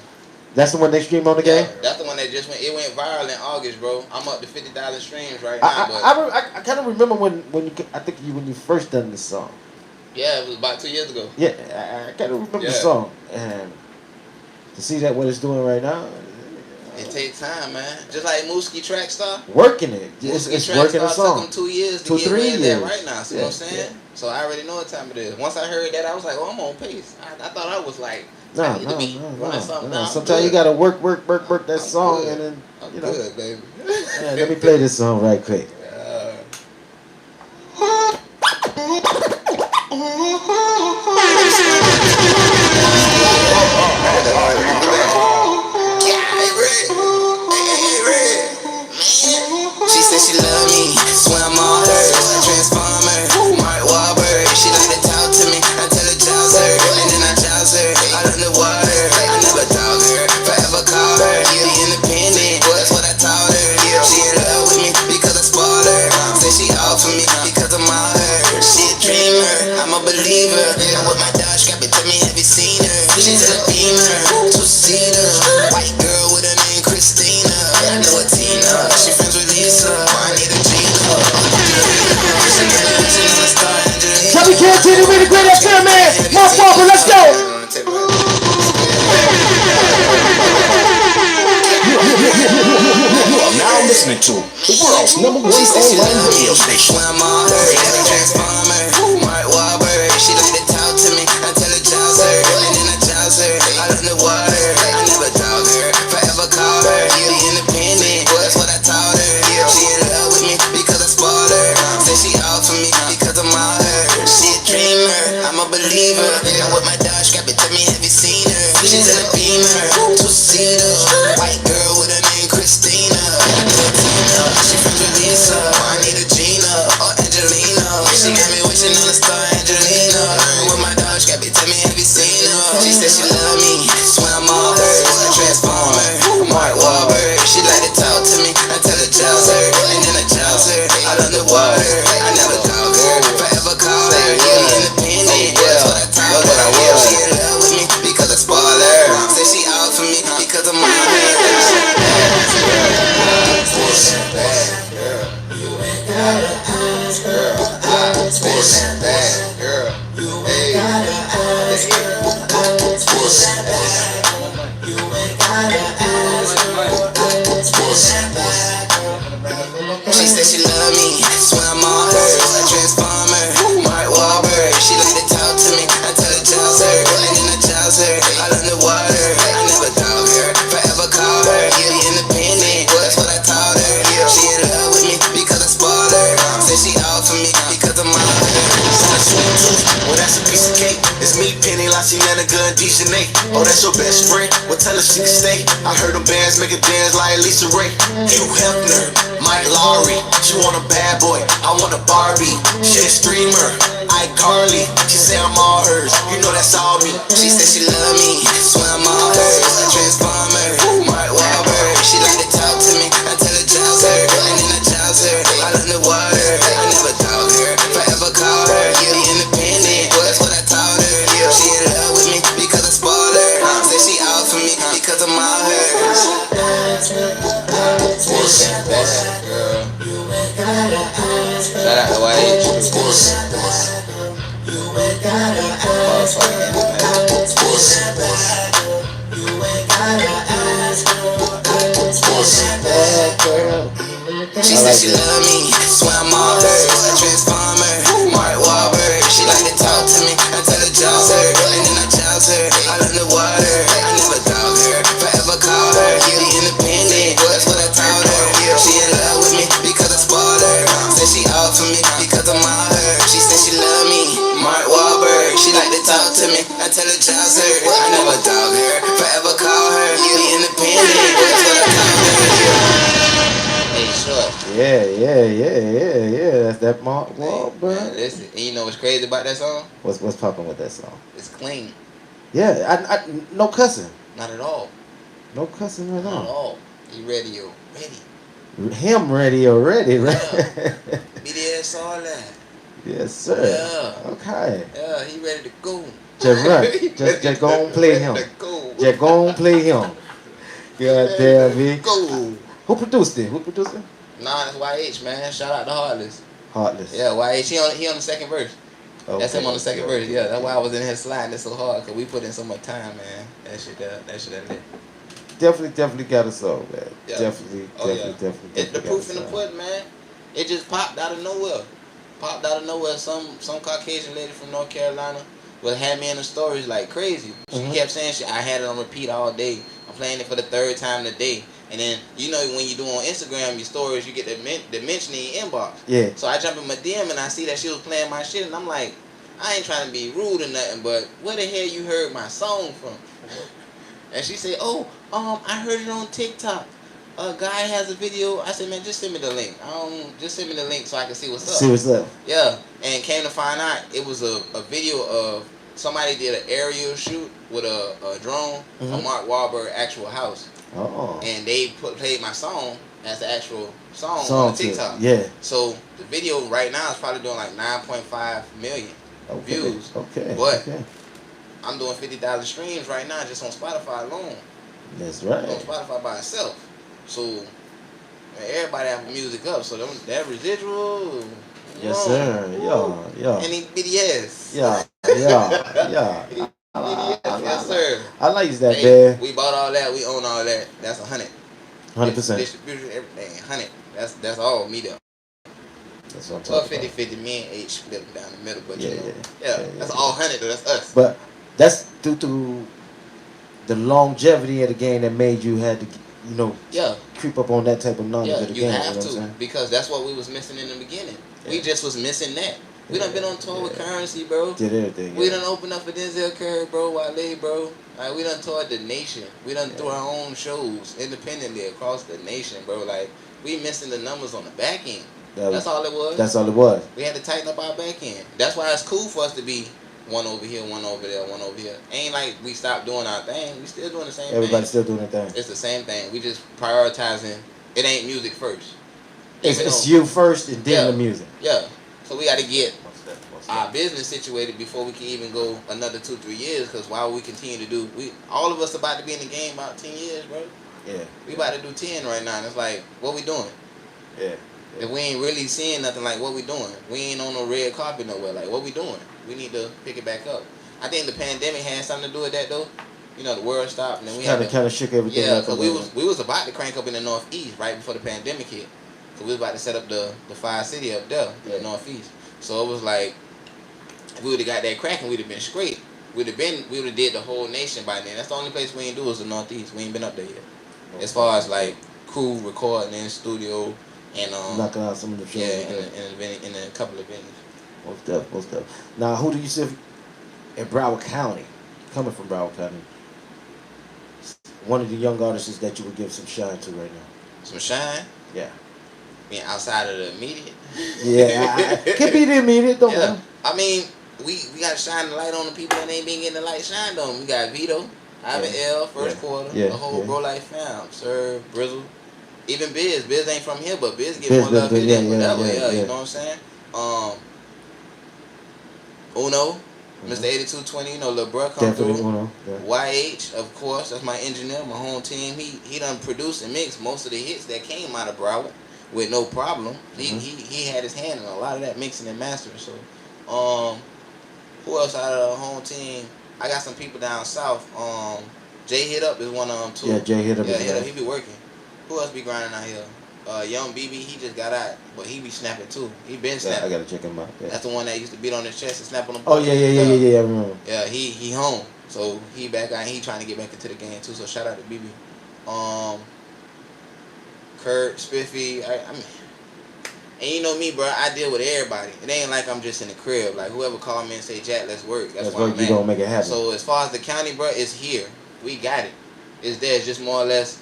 That's the one they stream on the game. That's the one that just went. It went viral in August, bro. I'm up to 50,000 streams right now. I kind of remember when you first done this song. Yeah, it was about 2 years ago. Yeah, I kind of remember the song, and to see that what it's doing right now. It takes time, man. Just like Mooski Track Star. Working it. It's working a song. Took them 2 years to 3 get years. right now. See what I'm saying? Yeah. So I already know what time it is. Once I heard that, I was like, oh, I'm on pace. I thought I was like, no. Sometimes you gotta work that song, and then you know. Good, baby. Yeah, let me play this song right quick. She said she love me, swear I'm all hers. Transformer, Mark Wahlberg. She like to talk to me, I tell her jowls her, and then I jowls her. Out of the water, I never dog her, forever call her. Be independent, that's what I taught her. She in love with me because I spoiled her. Say she all for me because I'm all her. She a dreamer, I'm a believer. I'm with my dog, strap it to me, have you seen her? She's a beamer, two-seater, white girl with a name Christina. I know a Tina, she friends with Lisa. I need a Gina. WKMTDB, the Great FM, man. More Papa, let's go. You are now listening to the world's #1 online radio station. Transformer, Mark Wahlberg. She like to talk to me, I tell her jowls her, and then I jowls her. Out in the water, I never dog her, forever call her. Be independent, that's what I taught her. She in love with me because I spoiled her. Say she all for me because I'm all her. She a dreamer, I'm a believer. I'm with my dog, strap it to me, have you seen her? She's in a beamer, two-seater, white girl with a name Christina. I know a Tina, she friends with Lisa. I need a Gina or Angelina. She got me wishing on a star, Angelina. I'm with my dog, strap it to me, have you seen her? She said she love me, swear I'm all hers. It's me, Penny, Laciana, Gun, Dejanay. Oh, that's your best friend? Well, tell her she can stay. I heard them bands make a dance like Lisa Ray. Hugh Hefner, Mike Lowry. She want a bad boy, I want a Barbie. She a streamer, iCarly. She say I'm all hers, you know that's all me. She said she love me, swear I'm all hers. A transformer, Mark Wahlberg. She like to talk to me, I tell her jobs her. And then I jobs her, all underwater. I never dog her, forever call her. Be independent, that's what I taught her. She in love with me because I spoiled her. Say she out for me because I'm all hers. Shout out to YH. She said she love me, swear I'm all hers. A transformer, Mark Wahlberg. She like to talk to me, I tell her jobs her. And then I jobs her, all underwater. I never dog her, forever call her. Be independent, that's what I taught her. She in love with me because I spoiled her. Said she out for me because I'm all her. She said she love me, Mark Wahlberg. She like to talk to me, I tell her jobs her. I never dog her, forever call her. Be independent, that's what I taught her. Hey, short. Yeah. That's that Mark Wahlberg. Man, listen, and you know what's crazy about that song? What's popping with that song? It's clean. Yeah, I no cussing. Not at all. No cussing at Not at all. all. He radio ready. Him radio ready, right? Yeah. BDS all that. Yes, sir. Yeah. Okay. Yeah, he ready to go. Just right. just go and play him. Go. Just go and play him. God damn me. Go. Who produced it? Nah, that's YH, man. Shout out to Heartless. Heartless. Yeah, YH. He on the second verse. Okay. That's him on the second verse. Yeah, that's why I was in here sliding it so hard, cause we put in so much time, man. That shit lit. Definitely got a song, man. Yeah. Definitely. It's the proof in the pudding, man. It just popped out of nowhere. Some Caucasian lady from North Carolina had me in the stories like crazy. She kept saying I had it on repeat all day. I'm playing it for the third time today. And then, you know, when you do on Instagram, your stories, you get the mention in your inbox. Yeah. So I jump in my DM and I see that she was playing my shit. And I'm like, I ain't trying to be rude or nothing, but where the hell you heard my song from? And she said, I heard it on TikTok. A guy has a video. I said, man, just send me the link. Just send me the link so I can see what's up. See what's up. Yeah. And came to find out it was a video of somebody did an aerial shoot with a drone of Mark Wahlberg's actual house. Oh. And they played my song as the actual song on TikTok. Yeah. So the video right now is probably doing like 9.5 million views. Okay. But I'm doing 50,000 streams right now just on Spotify alone. That's right. On Spotify by itself. So man, everybody have music up. So that residual. Yes, sir. Yeah. Any BDS. Yeah. Yes, sir. I like that, man. We bought all that. We own all that. That's 100. 100%. Distribution, everything. 100. That's all me though. That's what I'm talking 50-50. Me and H split them down the middle. But yeah. That's all 100 though. That's us. But that's due to the longevity of the game that made you had to, creep up on that type of knowledge of the game. You have to, because that's what we was missing in the beginning. Yeah. We just was missing that. We done been on tour with Currency, bro. Did everything. We done opened up for Denzel Curry, bro, Wale, bro. Like, we done toured the nation. We done threw our own shows independently across the nation, bro. Like, we missing the numbers on the back end. That's all it was. That's all it was. We had to tighten up our back end. That's why it's cool for us to be one over here, one over there, one over here. Ain't like we stopped doing our thing. We still doing the same thing. Everybody's still doing their thing. It's the same thing. We just prioritizing. It ain't music first. It's you first and then the music. Yeah. So we got to get our business situated before we can even go another 2-3 years. Because while we continue to do, all of us about to be in the game about 10 years, bro. Yeah. We about to do 10 right now. And it's like, what we doing? Yeah. If we ain't really seeing nothing, like what we doing? We ain't on no red carpet nowhere. Like what we doing? We need to pick it back up. I think the pandemic had something to do with that though. You know, the world stopped and then we kind of shook everything up. Yeah, because we was about to crank up in the Northeast right before the pandemic hit. So we was about to set up the Fire City up there in the Northeast. So it was like, if we would have got that cracking, we'd have been straight. We would have did the whole nation by then. That's the only place we ain't do is the Northeast. We ain't been up there yet. As far as like crew recording in studio and knocking out some of the shows. Yeah, in a couple of venues. Most stuff. Now, who do you see? in Broward County, coming from Broward County, one of the young artists that you would give some shine to right now? Some shine? Yeah. Being outside of the immediate? Yeah, could be the immediate, don't matter. I mean, we got to shine the light on the people that ain't been getting the light shined on. We got Vito, Ivan L, First Quarter, the whole Bro Life fam, Sir, Brizzle, even Biz. Biz ain't from here, but Biz get more love than whatever. You know what I'm saying? Uno, Mr. 8220, you know, Lil Bruh come Definitely through. Uno. Yeah. YH, of course, that's my engineer, my home team. He done produced and mixed most of the hits that came out of Broward with no problem. He had his hand in a lot of that mixing and mastering. So, who else out of the home team? I got some people down south. Jay Hit Up is one of them too. Yeah, Jay Hit Up. Yeah, he be working. Who else be grinding out here? Young BB, he just got out, but he be snapping too. He been snapping. I gotta check him out. Yeah. That's the one that used to beat on his chest and snap on the Oh yeah, I remember. Yeah, he home. So he back out. He trying to get back into the game too. So shout out to BB. Kurt, Spiffy. I mean, and you know me, bro. I deal with everybody. It ain't like I'm just in the crib. Like whoever call me and say, Jack, let's work. That's why I'm you gonna make it happen. So as far as the county, bro, it's here. We got it. It's there. It's just more or less.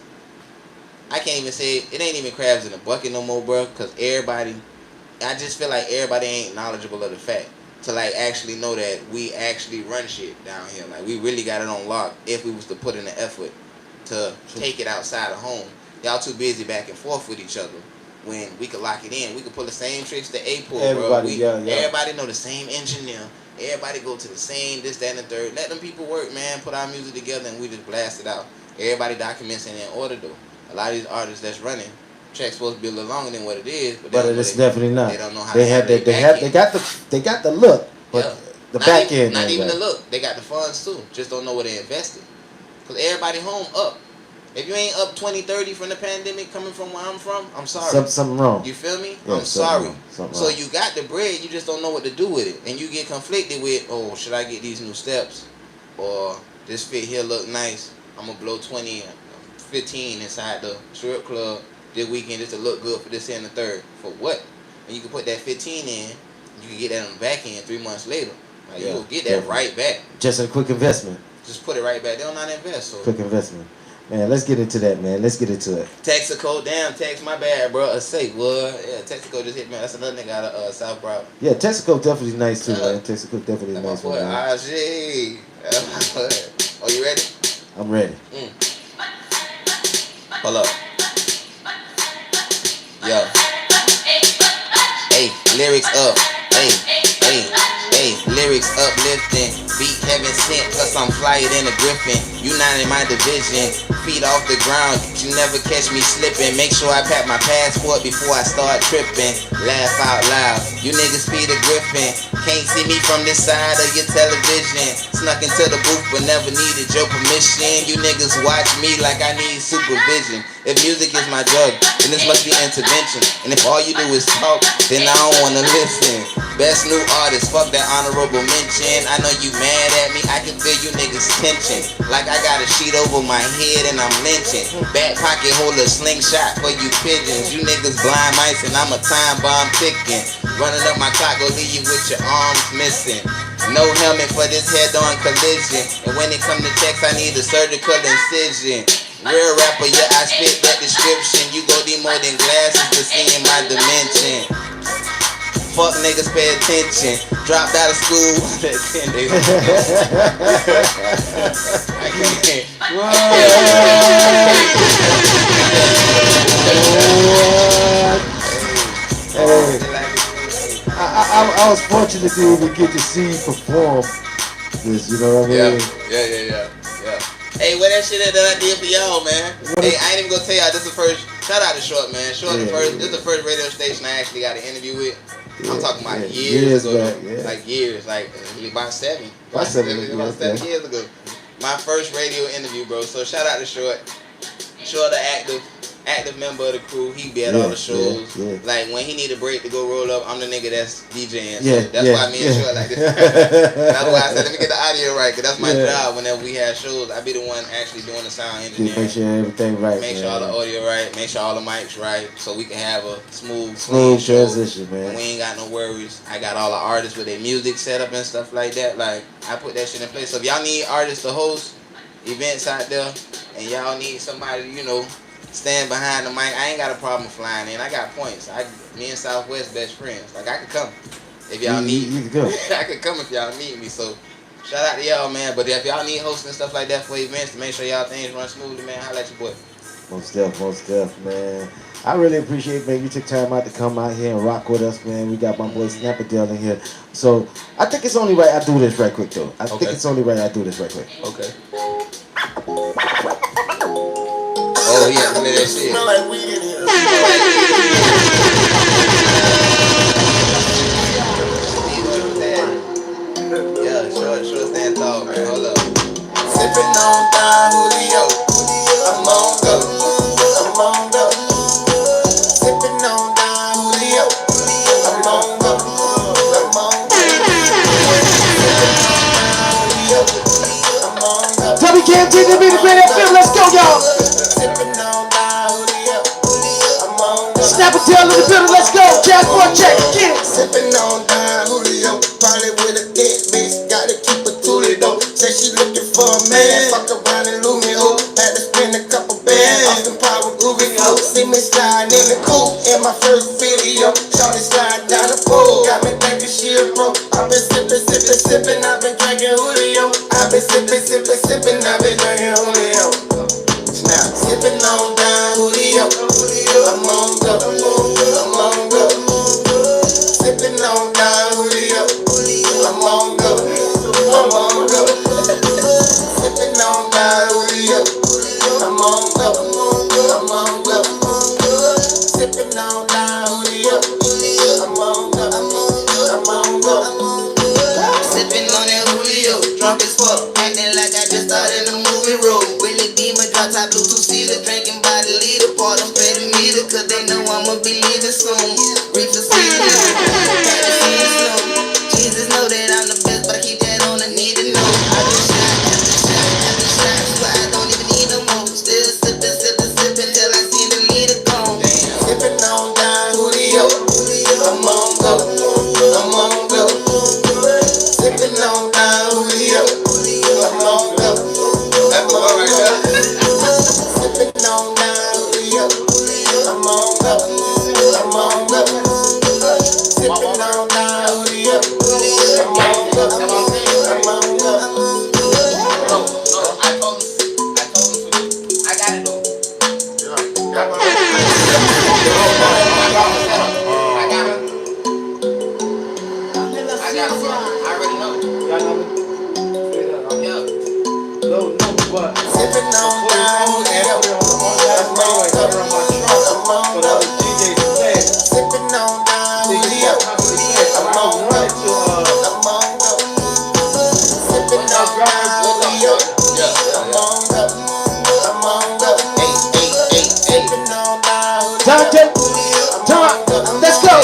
I can't even say it ain't even crabs in a bucket no more, bro. Cause everybody, I just feel like everybody ain't knowledgeable of the fact to like actually know that we actually run shit down here. Like we really got it on lock if we was to put in the effort to take it outside of home. Y'all too busy back and forth with each other. When we could lock it in, we could pull the same tricks that A pull, bro. Everybody know the same engineer. Everybody go to the same this, that, and the third. Let them people work, man. Put our music together and we just blast it out. Everybody documents it in order though. A lot of these artists that's running, track's supposed to be a little longer than what it is, but it's definitely not. They don't know how. They got the look, but the back end. Not even the look. They got the funds too. Just don't know where they invested. Cause everybody home up. If you ain't up 20, 30 from the pandemic coming from where I'm from, I'm sorry. Something wrong. You feel me? Yeah, I'm sorry. So you got the bread, you just don't know what to do with it. And you get conflicted with, oh, should I get these new steps? Or this fit here look nice. I'm going to blow 20, 15 inside the strip club this weekend just to look good for this and the third. For what? And you can put that 15 in, you can get that on the back end 3 months later. Like, you will get that right back. Just a quick investment. Just put it right back. They don't not invest. So. Quick investment. Man, let's get into that, man. Let's get into it. Texaco, damn, Tex, my bad, bro. Say what? Yeah, Texaco just hit me. That's another nigga out of South Broward. Yeah, Texaco definitely nice too, man. Texaco definitely nice. One, man. Oh, you ready? I'm ready. Hold up. Yo. Hey, lyrics up. Hey, lyrics uplifting. Beat heaven sent, plus I'm flyer than a griffin. You not in my division. Feet off the ground, you never catch me slipping. Make sure I pack my passport before I start tripping. Laugh out loud, you niggas be the griffin. Can't see me from this side of your television. Snuck into the booth but never needed your permission. You niggas watch me like I need supervision. If music is my drug, then this must be intervention. And if all you do is talk, then I don't wanna listen. Best new artist, fuck that honorable mention. I know you mad at me, I can feel you niggas tension. Like I got a sheet over my head and I'm lynching. Back pocket hold a slingshot for you pigeons. You niggas blind mice and I'm a time bomb ticking. Running up my clock, go leave you with your arms missing. No helmet for this head-on collision. And when it come to checks, I need a surgical incision. Real rapper, yeah, I spit that description. You go need more than glasses to see in my dimension. Fuck niggas, pay attention. Dropped out of school. I can't. I was fortunate to even get to see you perform this, you know what I mean? Yeah. Hey, what that shit that I did for y'all, man? Hey, I ain't even gonna tell y'all, this is the first, shout out to Short, man. Short, this is the first radio station I actually got an interview with. I'm talking about years ago. Back, like years, like about 7 years ago. My first radio interview, bro. So shout out to Short. Short the active. active member of the crew. He be at all the shows. Like when he need a break to go roll up, I'm the nigga that's DJing. So that's why me and Short like this. That's why I said let me get the audio right, cause that's my job. Whenever we have shows, I be the one actually doing the sound engineering. Make sure everything right. Make sure all the audio right. Make sure all the mics right, so we can have a smooth transition, man. And we ain't got no worries. I got all the artists with their music set up and stuff like that. Like I put that shit in place. So if y'all need artists to host events out there, and y'all need somebody, you know, stand behind the mic, I ain't got a problem flying in. I got points. Me and Southwest best friends. Like I could come if y'all need me. I could come if y'all need me. So shout out to y'all, man. But if y'all need hosting and stuff like that for events to make sure y'all things run smoothly, man, holla at your boy. Most def, man. I really appreciate, man, you took time out to come out here and rock with us, man. We got my boy Snapperdale in here. So I think it's only right I do this right quick, though. I think it's only right I do this right quick. Okay. Oh, yeah, play that shit. Smell like weed in here. Yeah, sure, stand tall, man. Hold up. Sipping on Don Julio. I'm on go. Sipping on Don Julio. I'm on go. WKMTDB, the Great FM, let's go, y'all. Sipping on Don Julio. I'm on go. Snapperdale in the building, let's go. Jansport Jack, get it. Sipping on Don Julio. Probably with a thick bitch. Gotta keep a toolie though. Say she looking for a man. Fuck around and lose me, oh. Had to spend a couple bands. Austin Power groovy flow. See me sliding in the coupe in my first video. Shorty slide down the pole. Got me thinking she a pro. I've been sipping. I've been drinking Julio. I've been sipping. I've been drinking Julio. Now sipping on down Julio. I'm on go. Sipping on down Julio. I'm on go. Sipping on down Julio. I'm on go. Sipping on down Julio. I'm on go. Sipping on that Julio. Drunk as fuck. Acting like I just started a movie role. Willie Demon drop top Bluetooth seater. Drinking by the leader. Part them pay the meter. Cause they know I'ma be leaving soon. Reach the ceiling. Jesus know that I'm the best, but I keep that on the need to know. I just shot after shot, so I don't even need no more. Still sipping till I see the leader gone. Sipping on Don Julio. I'm on go. Sipping on Don Julio. I'm on go. Sipping on Don Julio. I'm on go. Sipping on Don Julio. Let's go.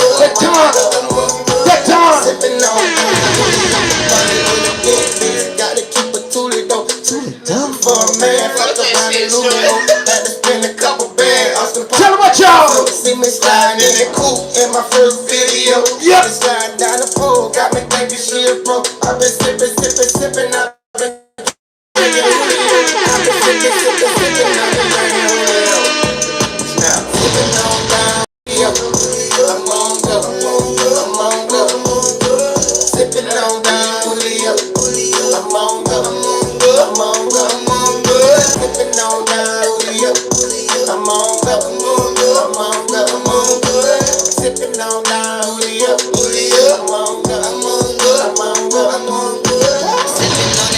Gotta keep a toolie though. For a man, fuck around and lose me. Had to spend a couple bands. Tell them what y'all. See me sliding in that coupe in my first video. Yep. Sliding down the pole, got me thinking she a pro. I've been sipping. I've been drinking Julio. I've been sipping. I've been drinking Julio. Now sipping on down Julio. I'm on go. Sipping on down Julio. I'm on go. Sipping on down Julio. I'm on go. Sipping on down Julio. I'm on go. Sipping on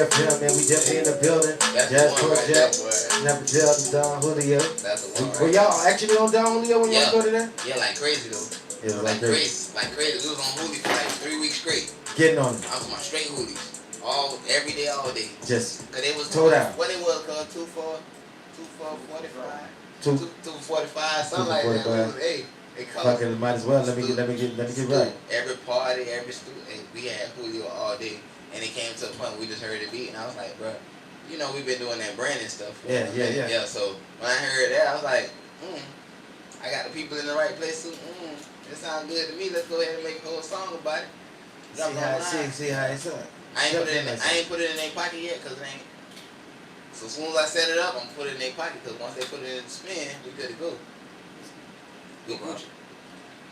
Dagr8fm, man. We definitely in the building. That's Jansport the Jack. one, Never tell the Don Julio. That's the one. Were y'all actually on Don Julio when y'all started that? Yeah, like crazy though. Yeah, like crazy. Like crazy. We was on Hooli for like 3 weeks straight. Getting on it. I was on my straight Hoolies. Every day, all day. Just Cause they was toe down. What it was called 2 for 45. 245, something like that. It was, hey, fucking might as well. Let me get right. Every party, every student, we had Julio all day, and it came to a point where we just heard the beat, and I was like, bro, you know, we've been doing that branding stuff. Yeah. So when I heard that, I was like, I got the people in the right place too. It sounds good to me. Let's go ahead and make a whole song about it. See how it's up. I ain't put it in their pocket yet, cause it ain't. So as soon as I set it up, I'm gonna put it in their pocket, cause once they put it in the spin, we good to go. Good Gucci.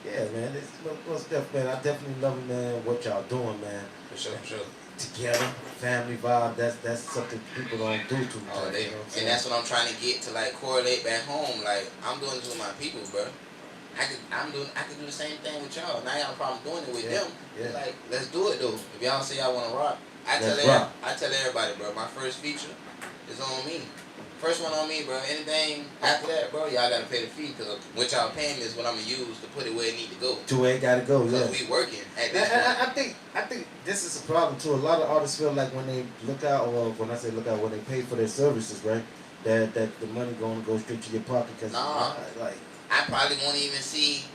Yeah, man. It's most definitely, man. I definitely love it, man. What y'all doing, man? For sure. Together, family vibe. That's something people don't do too much. Oh, and that's what I'm trying to get to, like correlate back home. Like I'm doing this with my people, bro. I could do the same thing with y'all. Now y'all problem doing it with them. Yeah. Like, let's do it though. If y'all say y'all wanna rock, I tell everybody, bro. My first feature is on me. First one on me, bro. Anything after that, bro, y'all gotta pay the fee, because what y'all paying me is what I'm gonna use to put it where it need to go. To where it gotta go, yeah. We working at this point. I think this is a problem too. A lot of artists feel like when they look out, or when I say look out, when they pay for their services, right? That the money gonna go straight to your pocket. Cause like I probably won't even see.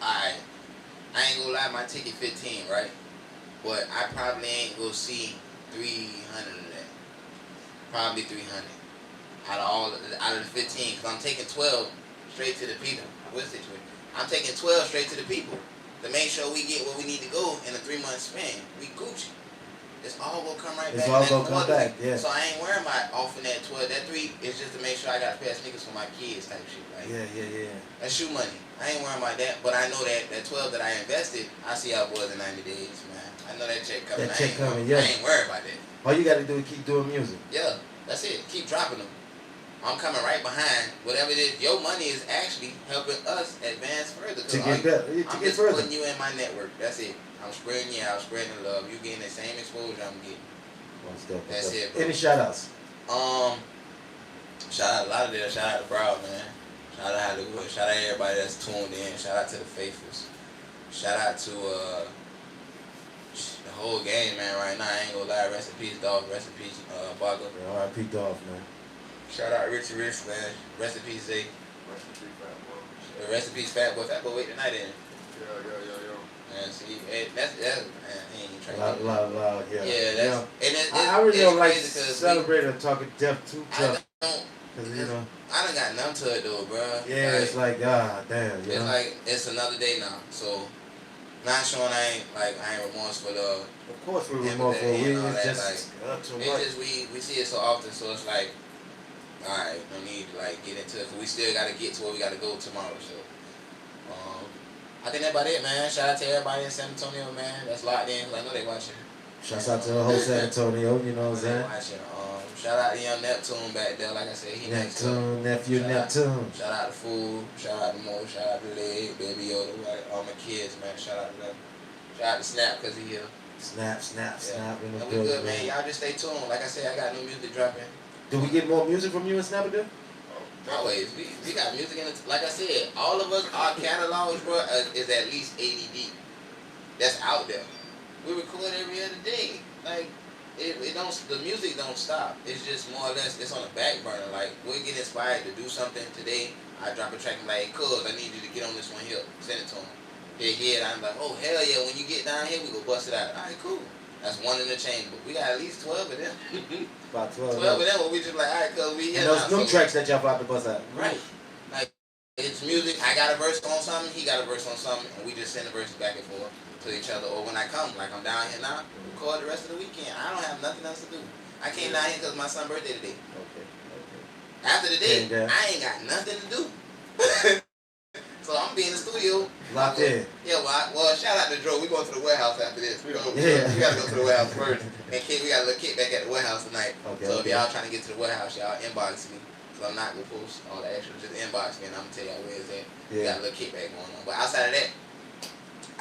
Alright, I ain't gonna lie, my ticket 15, right? But I probably ain't gonna see 300 of that. Probably 300. Out of the 15, because I'm taking 12 straight to the people. I'm taking 12 straight to the people to make sure we get where we need to go in a 3-month span. We Gucci. It's all gonna come right back. It's all gonna come back, yeah. So I ain't worrying about offering that 12. That 3 is just to make sure I got a pair of sneakers for my kids type shit. Like, yeah. That's shoe money. I ain't worrying about that, but I know that 12 that I invested, I see y'all boys in 90 days, man. I know that check coming. I ain't worried about that. All you gotta do is keep doing music. Yeah, that's it. Keep dropping them. I'm coming right behind. Whatever it is, your money is actually helping us advance further. I'm just putting you in my network. That's it. I'm spreading you out, spreading the love. You getting the same exposure I'm getting. That's it, bro. Any shout outs? Shout out a lot of them. Shout out to Brown, man. Shout out to Hollywood. Shout out to everybody that's tuned in. Shout out to the faithfuls. Shout out to the whole game, man. Right now, I ain't gonna lie. Rest in peace, Dolph. Rest in peace, Boggle. R.I.P. Dolph, man. Shout out Richie Rich, man. Rest in peace, Zay. Rest in peace, Fat Boy. Fat Boy, wait the night in. Yo. Man, see, that's man, he ain't trying to yeah. Yeah, that's, and I really don't like celebrating talking death too tough. Cause I done got numb to it though, bro. Yeah, like, it's like, damn. It's like, it's another day now. So, not showing I ain't remorseful. Of course we're remorseful. It's just too much. It's just, we see it so often, so it's like, alright, no need to like get into it, cause we still gotta get to where we gotta go tomorrow, so. I think that's about it, man. Shout out to everybody in San Antonio, man. That's locked in, cause I know they watching. Shouts out to the whole San Antonio, you know what I'm saying? Watching. Shout out to young Neptune back there, like I said, he Neptune, nephew Neptune. Shout out to Fool, shout out to Mo, shout out to Leg, Baby Yoda, like all my kids, man. Shout out to them. Shout out to Snap, cause he here. Snap. And we good, man. Y'all just stay tuned. Like I said, I got new music dropping. Do we get more music from you and Snapper dude? Always. We got music in it. Like I said, all of us, our catalogs, bro, is at least 80 deep. That's out there. We record every other day. Like, the music don't stop. It's just more or less, it's on the back burner. Like, we get inspired to do something today. I drop a track and like, cuz, I need you to get on this one here. Send it to him. Here, I'm like, oh, hell yeah, when you get down here, we go bust it out. All right, cool. That's one in the chamber. We got at least 12 of them. About 12 of them, where we just like, all right, cuz, we here. And those new tracks that y'all about to bust out. Right. Like, it's music. I got a verse on something, he got a verse on something, and we just send the verses back and forth to each other. Or when I come, like I'm down here now, record the rest of the weekend. I don't have nothing else to do. I came down here because my son's birthday today. Okay. After the day, I ain't got nothing to do. So I'm be in the studio. Locked in. Yeah, well, shout out to Dro. We going to the warehouse after this. We gotta go to the warehouse first. And we got a little kickback at the warehouse tonight. So if y'all trying to get to the warehouse, y'all inbox me. So I'm not gonna post all the extra. Just inbox me and I'm gonna tell y'all where it's at. We got a little kickback going on. But outside of that,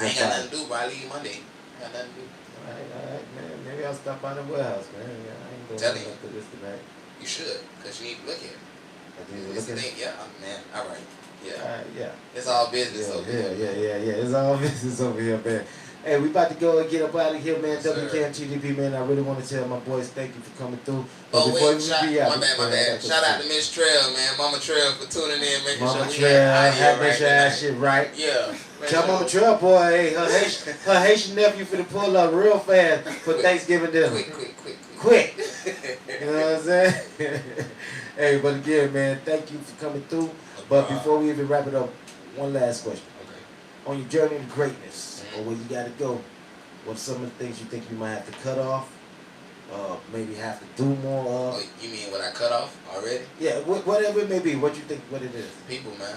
I ain't got nothing to do, bro. I leave Monday. I got nothing to do. Alright, man. Maybe I'll stop by the warehouse, man. Yeah, I ain't going Telling up to this tonight. You should, because you need to look at it. I need to It's look the at thing, it. yeah, man. All right. Yeah. Yeah. It's all business Yeah, over yeah, here. yeah. It's all business over here, man. Hey, we about to go and get up out of here, man. Yes, sir. WKMTDB, man. I really want to tell my boys thank you for coming through. Oh, before wait, my bad. Shout out to me. Miss Trail, man. Mama Trail for tuning in, making Mama sure we Trail, had have right that ass shit right. Yeah. Tell Mama Trail, boy, hey, her Haitian nephew finna pull up real fast for Thanksgiving dinner. Quick. You know what I'm saying? Hey, but again, man, thank you for coming through. But before we even wrap it up, one last question. Okay. On your journey to greatness, or where you gotta go, what are some of the things you think you might have to cut off? Maybe have to do more of? Oh, you mean what I cut off already? Yeah, whatever it may be. What you think? What it is? People, man.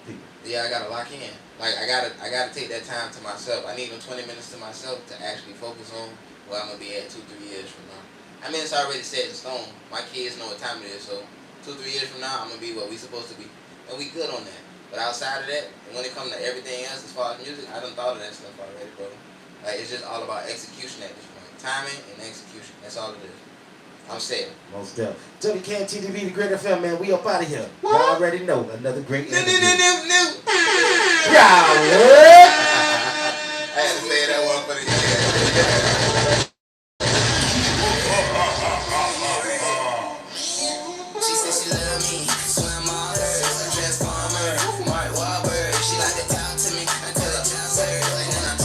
People. Yeah, I gotta lock in. Like I gotta take that time to myself. I need them 20 minutes to myself to actually focus on where I'm gonna be at 2-3 years from now. I mean, it's already set in stone. My kids know what time it is, so 2-3 years from now, I'm gonna be what we supposed to be, and we good on that. But outside of that, when it comes to everything else as far as music, I done thought of that stuff already, bro. Like it's just all about execution at this point. Timing and execution. That's all it is. I'm set. Most definitely. WKMTDB, the Dagr8fm, man. We up out of here. Y'all already know another great interview. I had to say that one for the She said she